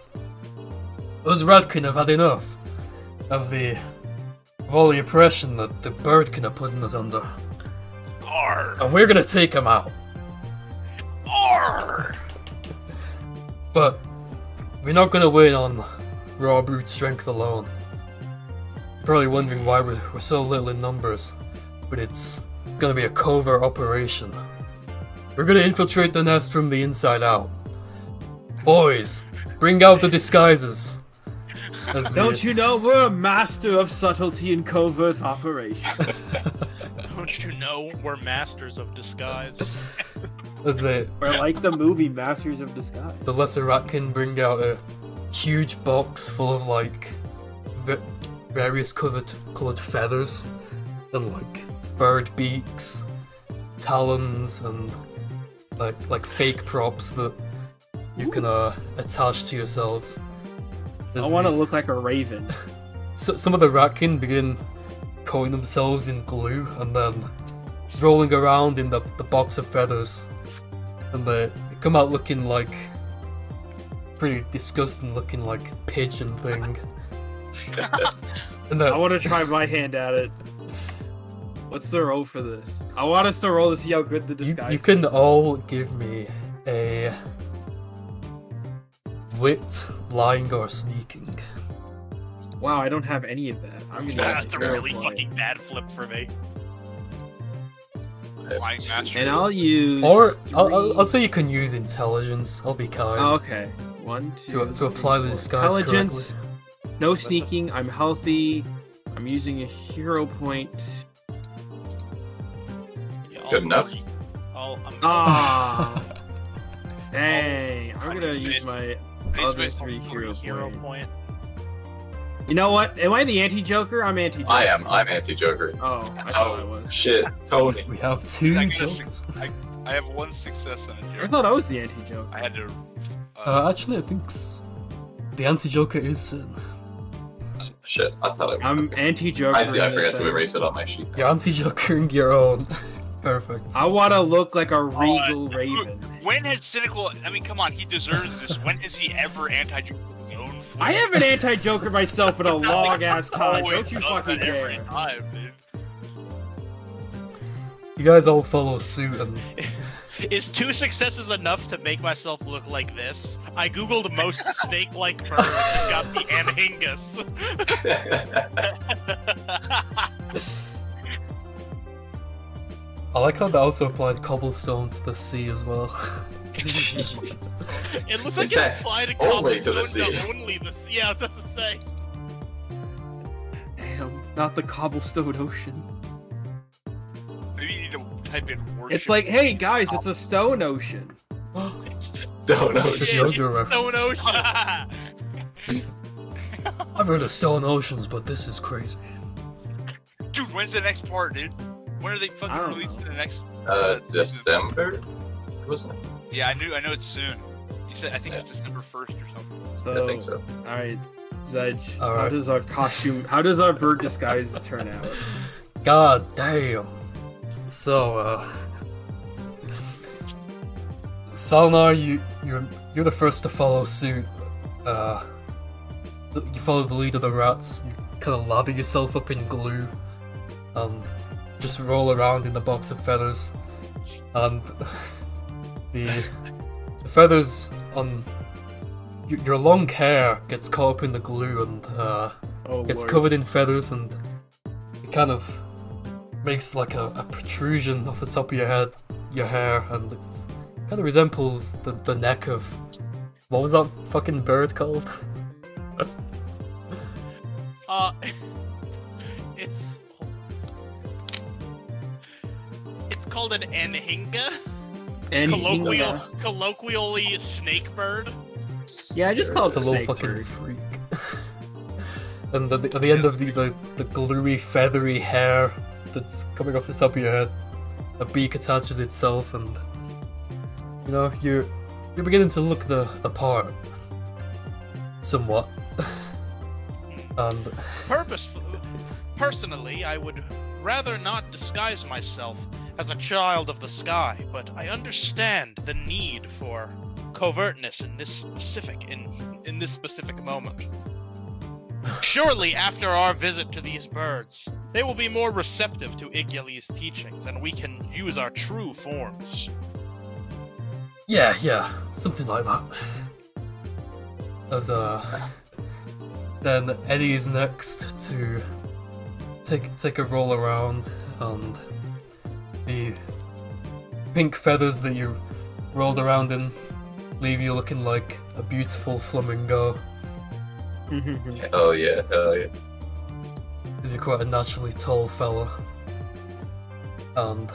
Those Ratkin have had enough of all the oppression that the Birdkin are putting us under. Arr! And we're gonna take them out. Arr! But we're not gonna win on raw brute strength alone. You're probably wondering why we're so little in numbers, but it's gonna be a covert operation. We're gonna infiltrate the nest from the inside out. Boys, bring out the disguises. Don't you know we're a master of subtlety and covert operation? Don't you know we're masters of disguise? We're like the movie Masters of Disguise. The Lesser Ratkin bring out a huge box full of like various coloured feathers and like bird beaks, talons, and like fake props that you can attach to yourselves. I want to look like a raven. So, some of the Ratkin begin coating themselves in glue and then rolling around in the box of feathers, and they come out looking like pretty disgusting looking like pigeon thing. And I want to try my hand at it. What's the roll for this? I want us to roll to see how good the disguise you can is. all give me a wit, lying, or sneaking. Wow, I don't have any of that. I'm gonna That's a really terrible. fucking bad flip for me. Flying master. And I'll use. Or I'll say you can use intelligence. I'll be kind. Oh, okay. 1, 2, to apply the disguise correctly. intelligence. No sneaking. I'm healthy. I'm using a hero point. Good enough. Ah. Dang. I'm gonna use my other 3 hero point. You know what? Am I the anti-Joker? I'm anti-Joker. I am. I'm anti-Joker. Oh, I thought I was. Shit, Tony. We have 2 I guess- jokers. I have 1 success on a I joke. thought I was the anti-Joker. I had to. Actually, I think the anti-Joker is Sin. Shit, I thought I'm anti-Joker. I forgot to erase it on my sheet. You're anti-Jokering your own. Perfect. I want to look like a regal raven. When has Cynical? I mean, come on, he deserves this. When has he ever anti-Joker his own? I have an anti-Joker myself in a long ass time. Always Don't you does fucking that every dare. time, dude. You guys all follow suit and Is 2 successes enough to make myself look like this? I googled most snake-like bird and got the Anhingus. I like how they also applied cobblestone to the sea as well. It looks like In it fact, applied a only to the cobblestone sea. only the sea. Yeah, I was about to say. Damn, not the cobblestone ocean. Maybe you need to type in worship. It's like, hey guys, it's a stone ocean. Don't know. It's a Yeah, JoJo it's Stone Ocean. I've heard of stone oceans, but this is crazy. Dude, when's the next part, dude? When are they I fucking don't releasing know. the next? December? Wasn't it? Yeah, I know it's soon. You said I think it's December 1st or something. So, I think so. Alright, Zedge, how Alright. does our bird disguise turn out? God damn. So, Salnar, you're the first to follow suit. You follow the lead of the rats. You kind of lather yourself up in glue, and just roll around in the box of feathers. And the feathers on your long hair gets caught up in the glue and Oh, gets Lord. covered in feathers, and it kind of makes like a protrusion off the top of your hair, and it kind of resembles the neck of what was that fucking bird called? It's called an Anhinga. And Colloquially snake bird. Yeah, I just call it It's a the little snake fucking bird. freak. And at the end of the gluey, feathery hair that's coming off the top of your head, a beak attaches itself, and you know you're beginning to look the part, somewhat. And Personally, I would rather not disguise myself as a child of the sky, but I understand the need for covertness in this specific moment. Surely, after our visit to these birds, they will be more receptive to Igyali's teachings, and we can use our true forms. yeah, something like that. As then Eddie is next to take a roll around, and the pink feathers that you rolled around in leave you looking like a beautiful flamingo. Oh yeah, hell yeah. Because you're quite a naturally tall fella. And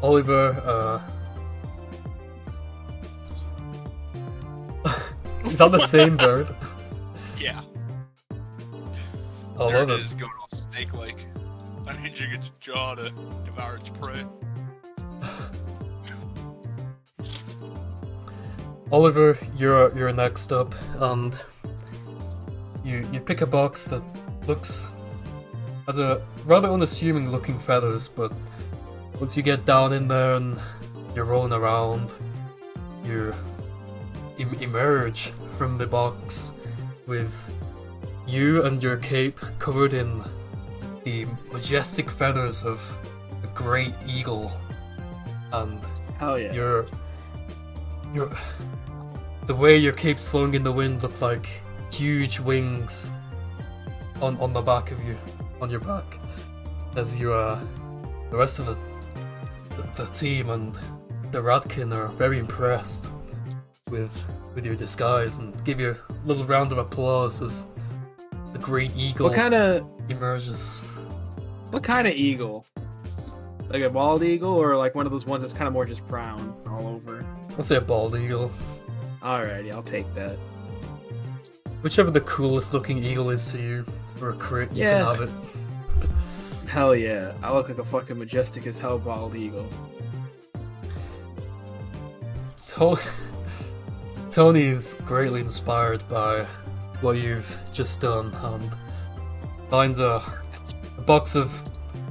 Oliver, is that the same bird? Yeah. I There love it it. is, going all snake-like, unhinging its jaw to devour its prey. Oliver, you're next up, and you pick a box that has a rather unassuming looking feathers, but once you get down in there and you're rolling around, you emerge from the box with you and your cape covered in the majestic feathers of a great eagle, and Hell yeah. your the way your cape's flowing in the wind look like huge wings on the back of you, on your back, as you the rest of the team and the Ratkin are very impressed. with your disguise and give you a little round of applause as the great eagle emerges. What kind of eagle? Like a bald eagle, or like one of those ones that's kind of more just brown all over? I'll say a bald eagle. Alrighty, I'll take that. Whichever the coolest looking eagle is to you for a crit, you can have it. Hell yeah, I look like a fucking majestic as hell bald eagle. Tony is greatly inspired by what you've just done and finds a box of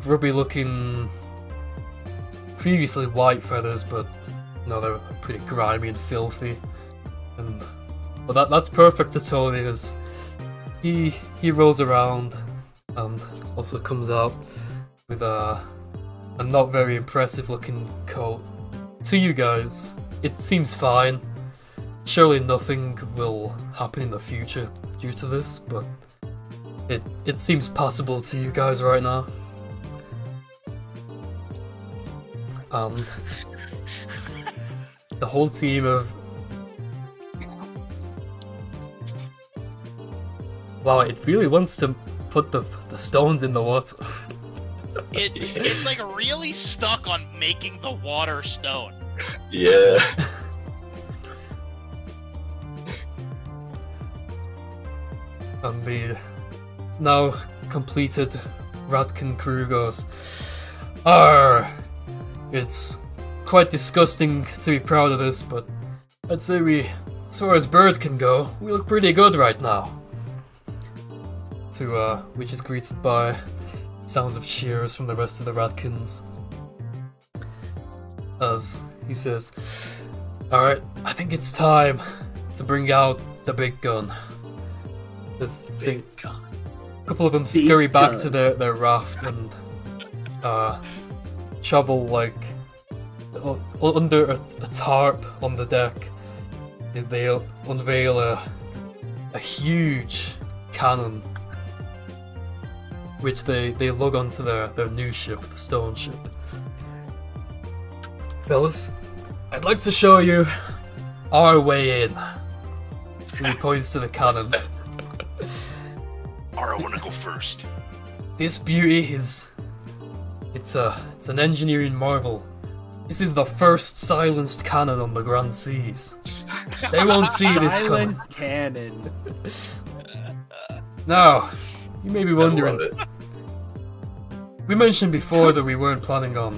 grubby looking, previously white feathers, but no, they're pretty grimy and filthy. And well, that's perfect to Tony as he rolls around and also comes out with a not very impressive looking coat. To you guys, it seems fine. Surely nothing will happen in the future due to this, but it seems possible to you guys right now. The whole team of... Wow, it really wants to put the stones in the water. It's like really stuck on making the water stone. Yeah. And the now completed Ratkin crew goes, "Arr! It's quite disgusting to be proud of this, but I'd say we, as far as bird can go, we look pretty good right now." To which is greeted by sounds of cheers from the rest of the Ratkins. As he says, "Alright, I think it's time to bring out the big gun." There's a couple of them scurry back to their raft and shovel like under a tarp on the deck. They unveil a huge cannon, which they lug onto their new ship, the stone ship. "Fellas, I'd like to show you our way in." And he points to the cannon. Alright, I wanna go first. "This beauty is... It's an engineering marvel. This is the first silenced cannon on the Grand Seas. They won't see this coming." Silenced cannon. Now, you may be I love wondering, it. we mentioned before that we weren't planning on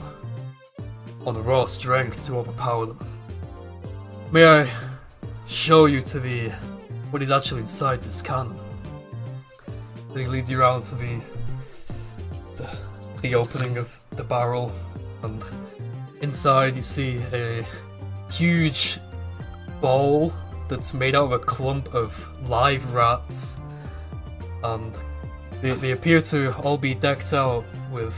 raw strength to overpower them. May I show you to what is actually inside this cannon? And he leads you around to the opening of the barrel, and inside you see a huge bowl that's made out of a clump of live rats, and they appear to all be decked out with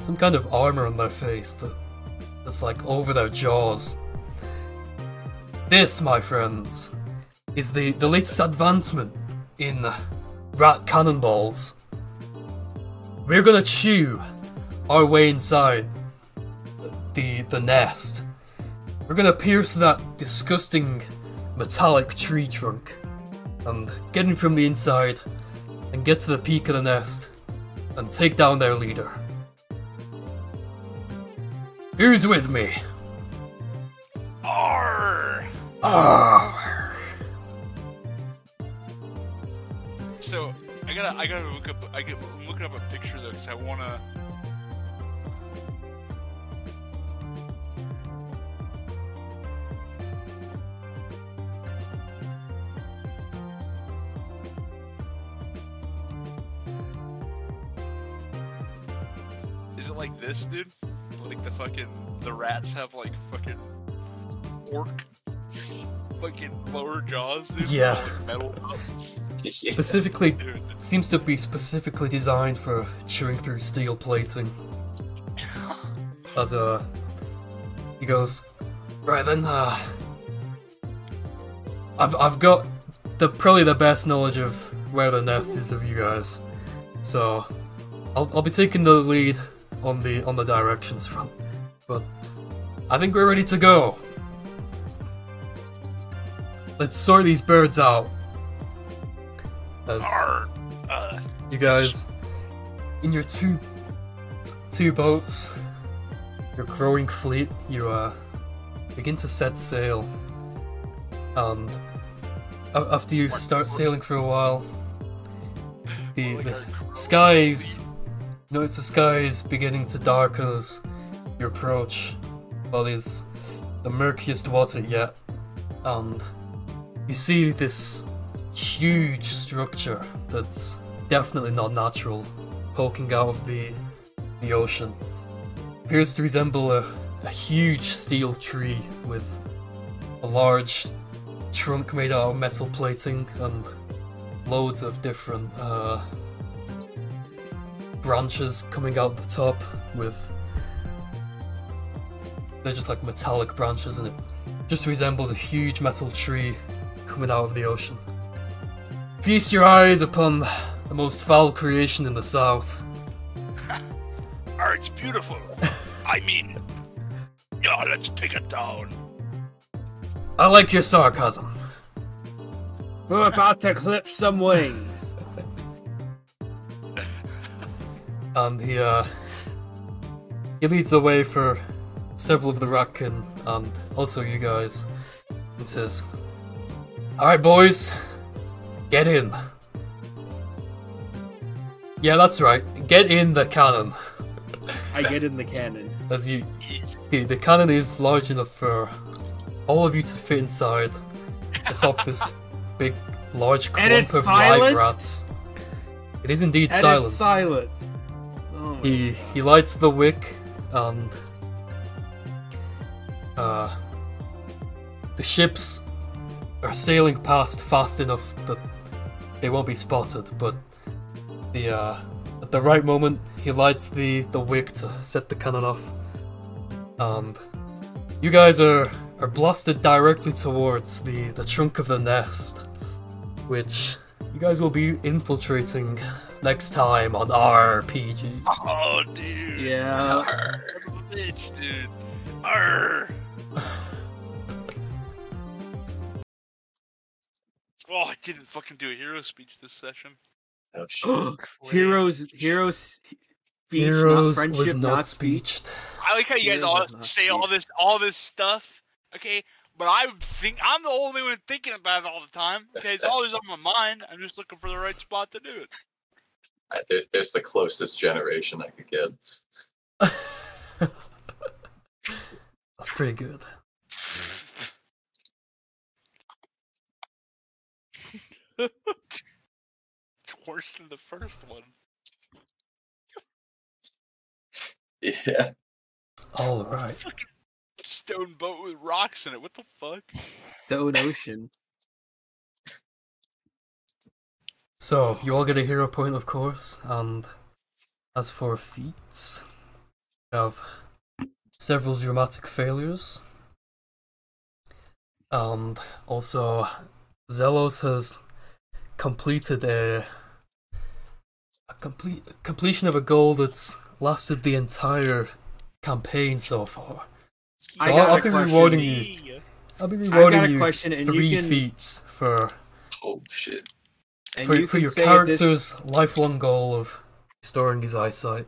some kind of armor on their face that's like over their jaws. This, my friends, is the latest advancement in rat cannonballs. We're gonna chew our way inside the nest. We're gonna pierce that disgusting metallic tree trunk and get in from the inside and get to the peak of the nest and take down their leader. Who's with me? Arr! Arr! So I gotta look up. I'm looking up a picture though, because I wanna. Is it like this, dude? Like the rats have like fucking orc fucking lower jaws, dude? Yeah. Like metal. Yeah. Specifically, Dude. it seems to be specifically designed for chewing through steel plating. As he goes, "Right then, I've got probably the best knowledge of where the nest is of you guys, so I'll be taking the lead on the directions front. But I think we're ready to go." let's sort these birds out. As you guys, in your two boats, your growing fleet, you begin to set sail. And after you start sailing for a while, the skies, notice the sky is beginning to darken as you approach what is the murkiest water yet, and you see this huge structure that's definitely not natural poking out of the ocean. Appears to resemble a huge steel tree with a large trunk made out of metal plating and loads of different branches coming out the top with... they're just like metallic branches, and it just resembles a huge metal tree coming out of the ocean. Feast your eyes upon the most foul creation in the south. It's beautiful. I mean, yeah, let's take it down. I like your sarcasm. We're about to clip some wings. And he leads the way for several of the Ratkin and also you guys. He says, "Alright boys, get in." Yeah, that's right. Get in the cannon. I get in the cannon. As you, the cannon is large enough for all of you to fit inside. Atop this big, large clump of live rats. It is indeed silent. It's silent. Oh he lights the wick, and the ships are sailing past fast enough that they won't be spotted. But at the right moment, he lights the wick to set the cannon off, and you guys are blasted directly towards the trunk of the nest, which you guys will be infiltrating next time on ArrrrghPG. Oh, dude. Yeah. Arr. Bitch, dude. Arr. Oh, I didn't fucking do a hero speech this session. Oh shit. Heroes speech, Heroes not friendship, was not not speech. speeched. I like how you guys Heroes all was not say all this stuff, okay? But I think I'm the only one thinking about it all the time. Okay, it's always on my mind. I'm just looking for the right spot to do it. There's the closest generation I could get. That's pretty good. It's worse than the first one. Yeah. All right. Stone boat with rocks in it. What the fuck? Stone Ocean. So you all get a hero point, of course, and as for feats, we have several dramatic failures, and also Zelos has completed a completion of a goal that's lasted the entire campaign so far. So I'll be rewarding you. I'll be rewarding you 3 feats for Oh shit. for your character's lifelong goal of restoring his eyesight.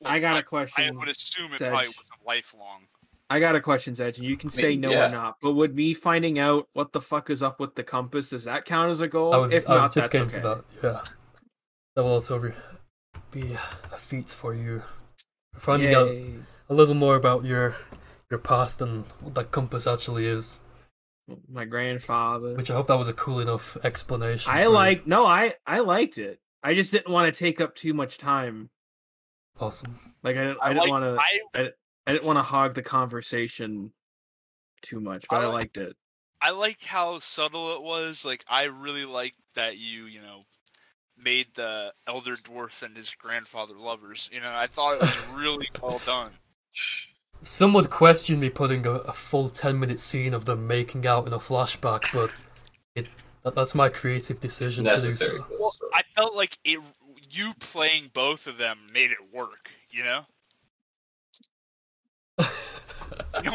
I got a question. I would assume it Sedge. probably wasn't lifelong. I got a question, Zedge, and you can say no yeah. or not. But would me finding out what the fuck is up with the compass, does that count as a goal? I was If not, just that's getting okay. to that. Yeah, that will also be a feat for you. Finding out Yay. a little more about your past and what that compass actually is. My grandfather. Which I hope that was a cool enough explanation. I liked it. I just didn't want to take up too much time. Awesome. Like I didn't want to hog the conversation too much, but I liked it. I liked how subtle it was. Like, I really liked that you made the elder dwarf and his grandfather lovers. I thought it was really well done. Some would question me putting a full 10-minute scene of them making out in a flashback, but that's my creative decision It's to do necessary so. for the Well, story. I felt like you playing both of them made it work. You know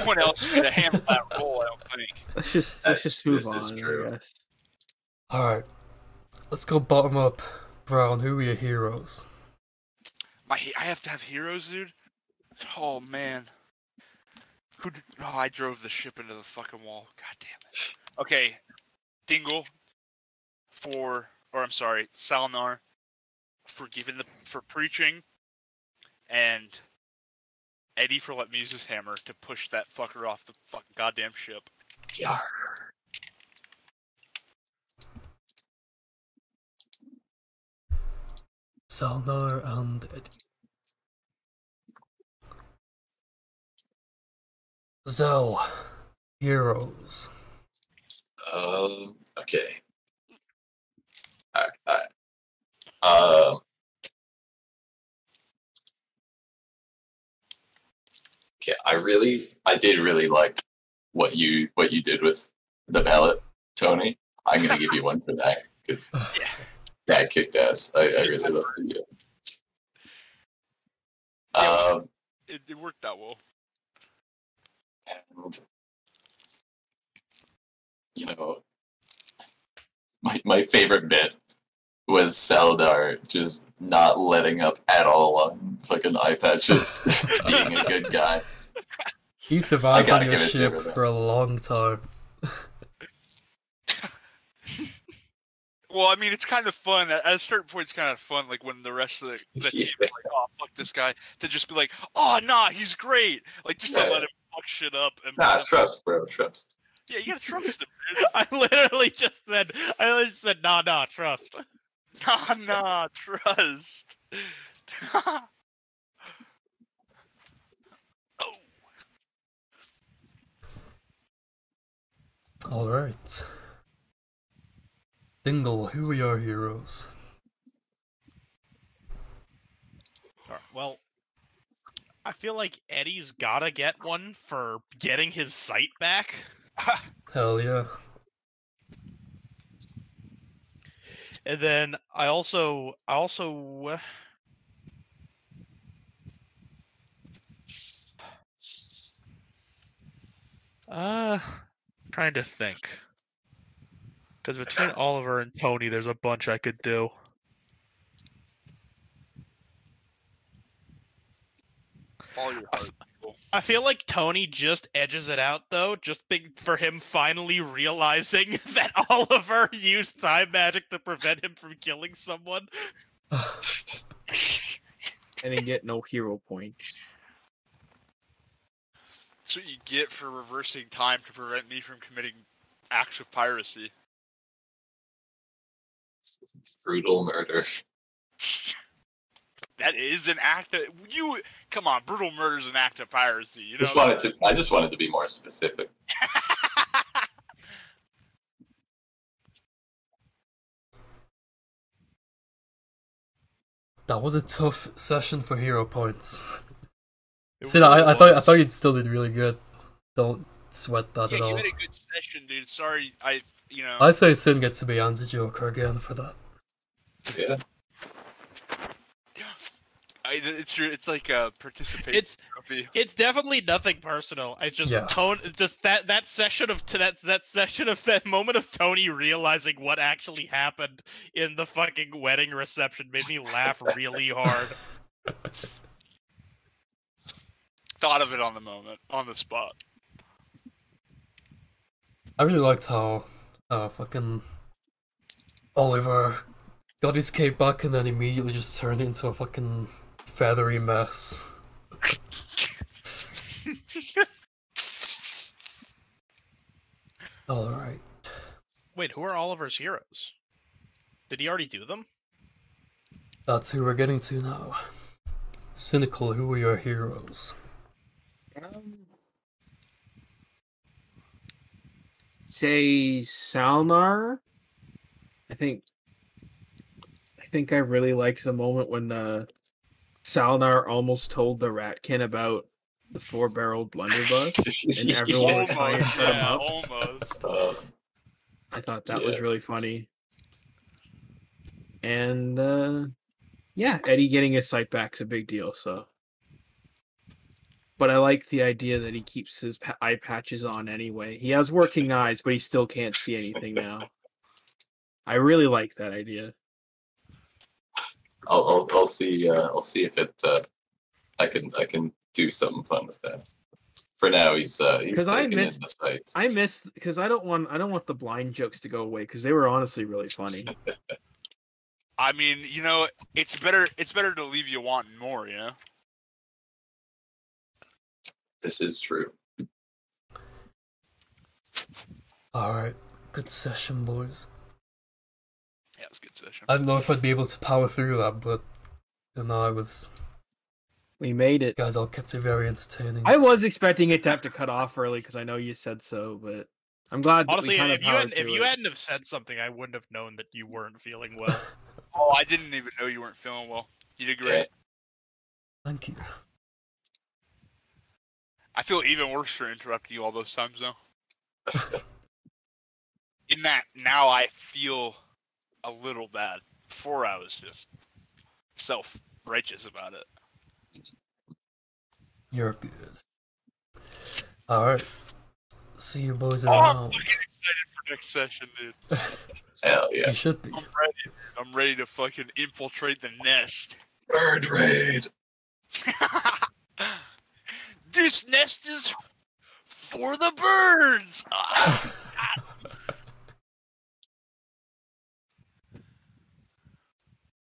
no one else could have handled that role, I don't think. Let's just move on, is true. I guess. Alright. Let's go bottom up. Brown, who are your heroes? I have to have heroes, dude? Oh, man. I drove the ship into the fucking wall. God damn it. Okay. Dingle Salnar for preaching, and Eddie for letting me use his hammer to push that fucker off the fucking goddamn ship. Yarr. Salnar and Eddie. Zell, heroes. Okay. Alright. Okay, I did really like what you did with the ballot, Tony. I'm gonna give you one for that because that kicked ass. I really love the video. It worked out well. And my favorite bit was Saldar just not letting up at all on fucking eye patches, being a good guy. He survived on your ship for a long time. Well, I mean, it's kind of fun. At a certain point, it's kind of fun, like, when the rest of the team is like, oh, fuck this guy, to just be like, oh, nah, he's great. Like, just to let him fuck shit up. And trust, bro, trust. Yeah, you gotta trust him, dude. I literally just said, nah, trust. Nah, trust. Oh. Alright. Dingle, who are your heroes? Alright, well, I feel like Eddie's gotta get one for getting his sight back. Hell yeah. And then I also trying to think. Because between Oliver and Tony, there's a bunch I could do. Follow your heart, people. I feel like Tony just edges it out, though, just for him finally realizing that Oliver used time magic to prevent him from killing someone. And then get no hero points. That's what you get for reversing time to prevent me from committing acts of piracy. Brutal murder. That is an act of come on, brutal murder is an act of piracy. You know. I just wanted to be more specific. That was a tough session for hero points. Really I thought you still did really good. Don't sweat that at all. You had a good session, dude. Sorry, I say Sin gets to be anti-Joker again for that. Yeah. It's like a participation trophy. It's definitely nothing personal. I just that moment of Tony realizing what actually happened in the fucking wedding reception made me laugh really hard. Thought of it on the spot. I really liked how fucking Oliver got his cape back and then immediately just turned into a fucking feathery mess. Alright. Wait, who are Oliver's heroes? Did he already do them? That's who we're getting to now. Cynical, who are your heroes? Say Salnar. I think I really liked the moment when Salnar almost told the Ratkin about the 4-barreled blunderbuss, and everyone was trying to shut him up. Almost. I thought that was really funny. And Eddie getting his sight back's a big deal. So but I like the idea that he keeps his eye patches on anyway. He has working eyes, but he still can't see anything now. I really like that idea. I'll see if it I can do something fun with that. For now, he's taking in the sights. I miss because I don't want the blind jokes to go away because they were honestly really funny. I mean, you know, it's better to leave you wanting more, you know. This is true. All right, good session, boys. Yeah, it was a good session. I don't know if I'd be able to power through that, but you know, We made it. You guys all kept it very entertaining. I was expecting it to have to cut off early because I know you said so, but I'm glad. Honestly, that we if you hadn't have said something, I wouldn't have known that you weren't feeling well. Oh, I didn't even know you weren't feeling well. You did great. Thank you. I feel even worse for interrupting you all those times, though. In that, now I feel a little bad. Before I was just self-righteous about it. You're good. Alright. See you boys I'm around. fucking excited for next session, dude. Hell yeah. You should be. I'm ready to fucking infiltrate the nest. Bird raid. This nest is for the birds!